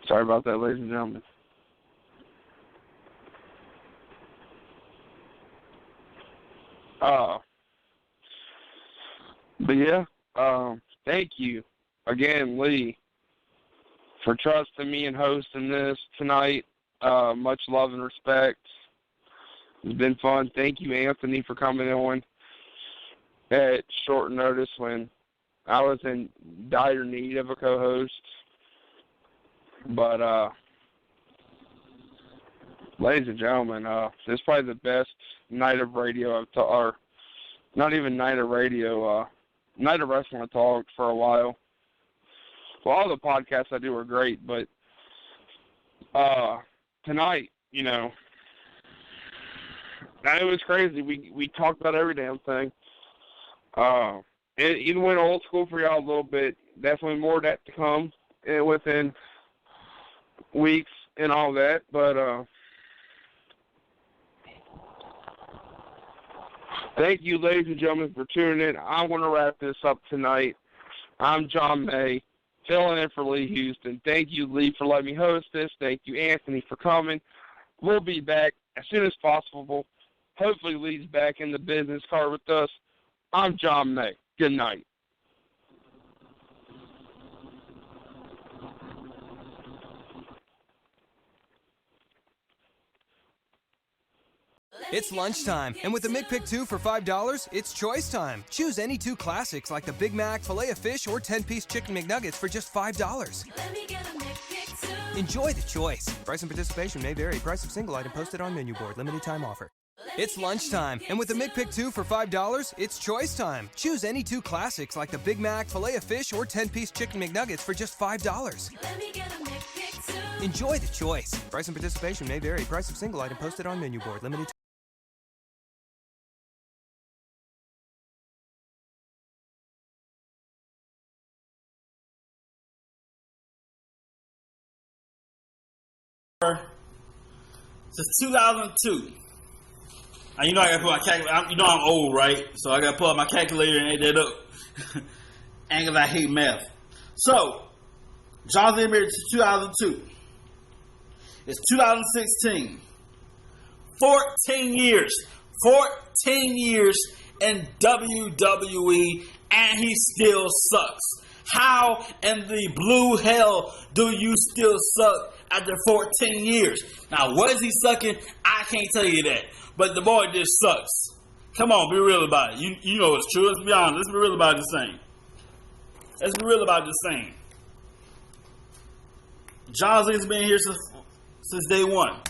S7: Sorry about that, ladies and gentlemen. But yeah, thank you again, Lee, for trusting me and hosting this tonight. Much love and respect. It's been fun. Thank you, Anthony, for coming on at short notice when I was in dire need of a co-host. But, ladies and gentlemen, this is probably the best night of radio or not even night of radio, night of wrestling I've talked for a while. Well, all the podcasts I do are great, but tonight, you know, it was crazy. We talked about every damn thing. It even went old school for y'all a little bit. Definitely more of that to come within weeks. and all that. But thank you, ladies and gentlemen, for tuning in. I'm going to wrap this up tonight. I'm Jon May, filling in for Lee Houston. Thank you, Lee, for letting me host this. Thank you, Anthony, for coming. We'll be back as soon as possible. Hopefully, Lee's back in the business card with us. I'm Jon May. Good night.
S9: It's lunchtime, and with the McPick 2 for $5, it's choice time. Choose any two classics like the Big Mac, Filet-O-Fish, or 10-piece Chicken McNuggets for just $5.
S10: Let me get a McPick 2.
S9: Enjoy the choice. Price and participation may vary. Price of single item posted on menu board. Limited time offer. It's lunchtime, and with the McPick 2 for $5, it's choice time. Choose any two classics like the Big Mac, Filet-O-Fish, or 10-piece Chicken McNuggets for just $5.
S10: Let me get a McPick 2.
S9: Enjoy the choice. Price and participation may vary. Price of single item posted on menu board. Limited time.
S2: Since 2002. And you know I gotta put my calculator. You know I'm old, right? So I gotta pull up my calculator and add that up. And because I hate math. So, Jonathan married to 2002. It's 2016. 14 years. 14 years in WWE, and he still sucks. How in the blue hell do you still suck after 14 years? Now, what is he sucking? I can't tell you that. But the boy just sucks. Come on, be real about it. You know it's true. Let's be honest. Let's be real about this thing. Let's be real about this thing. John Cena's been here since day one.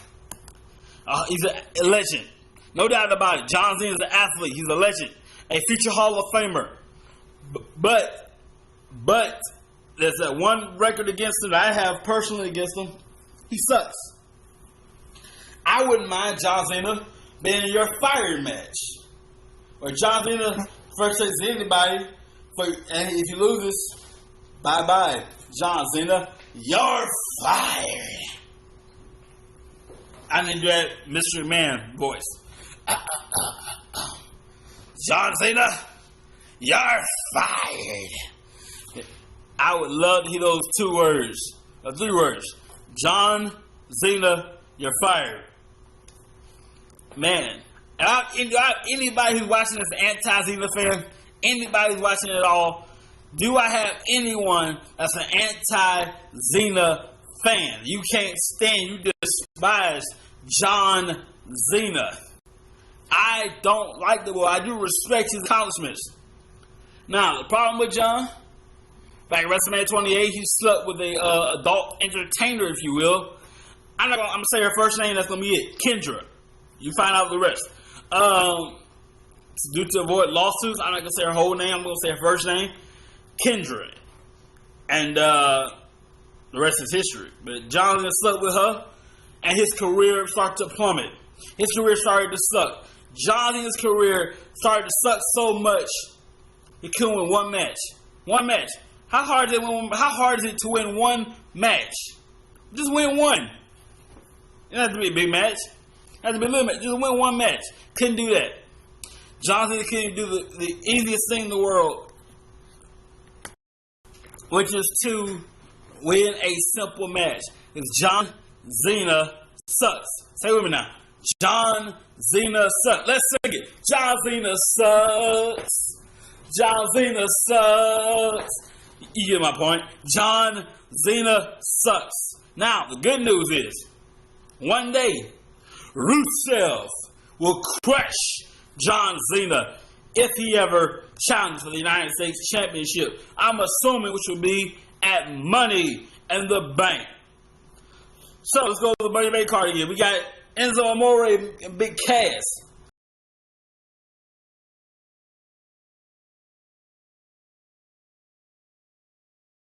S2: He's a legend. No doubt about it. John Cena's an athlete. He's a legend. A future Hall of Famer. But there's that one record against him that I have personally against him. He sucks. I wouldn't mind John Cena being in your fire match. Or John Cena first says to anybody, and if he loses, bye-bye. John Cena, you're fired. I didn't do that Mr. Man voice. John Cena, you're fired. I would love to hear those 2 words, or 3 words. John Cena, you're fired. Man, anybody who's watching this anti-Cena fan, anybody who's watching it all, do I have anyone that's an anti-Cena fan? You can't stand, you despise John Cena. I don't like the boy. I do respect his accomplishments. Now, the problem with John, back at WrestleMania 28, he slept with a adult entertainer, if you will. I'm gonna say her first name. That's gonna be it, Kendra. You find out the rest. Due to avoid lawsuits, I'm not gonna say her whole name. I'm gonna say her first name, Kendra, and the rest is history. But John slept with her, and his career started to plummet. His career started to suck. John's career started to suck so much he couldn't win one match. One match. How hard is it to win one match? Just win one. It doesn't have to be a big match. It has to be a little match. Just win one match. Couldn't do that. Jonathan couldn't do the easiest thing in the world, which is to win a simple match. Because John Cena sucks. Say it with me now. John Cena sucks. Let's sing it. John Cena sucks. John Cena sucks. You get my point. John Cena sucks. Now, the good news is, one day, Rusev will crush John Cena if he ever challenges for the United States Championship. I'm assuming which will be at Money in the Bank. So let's go to the Money Bank card again. We got Enzo Amore and Big Cass.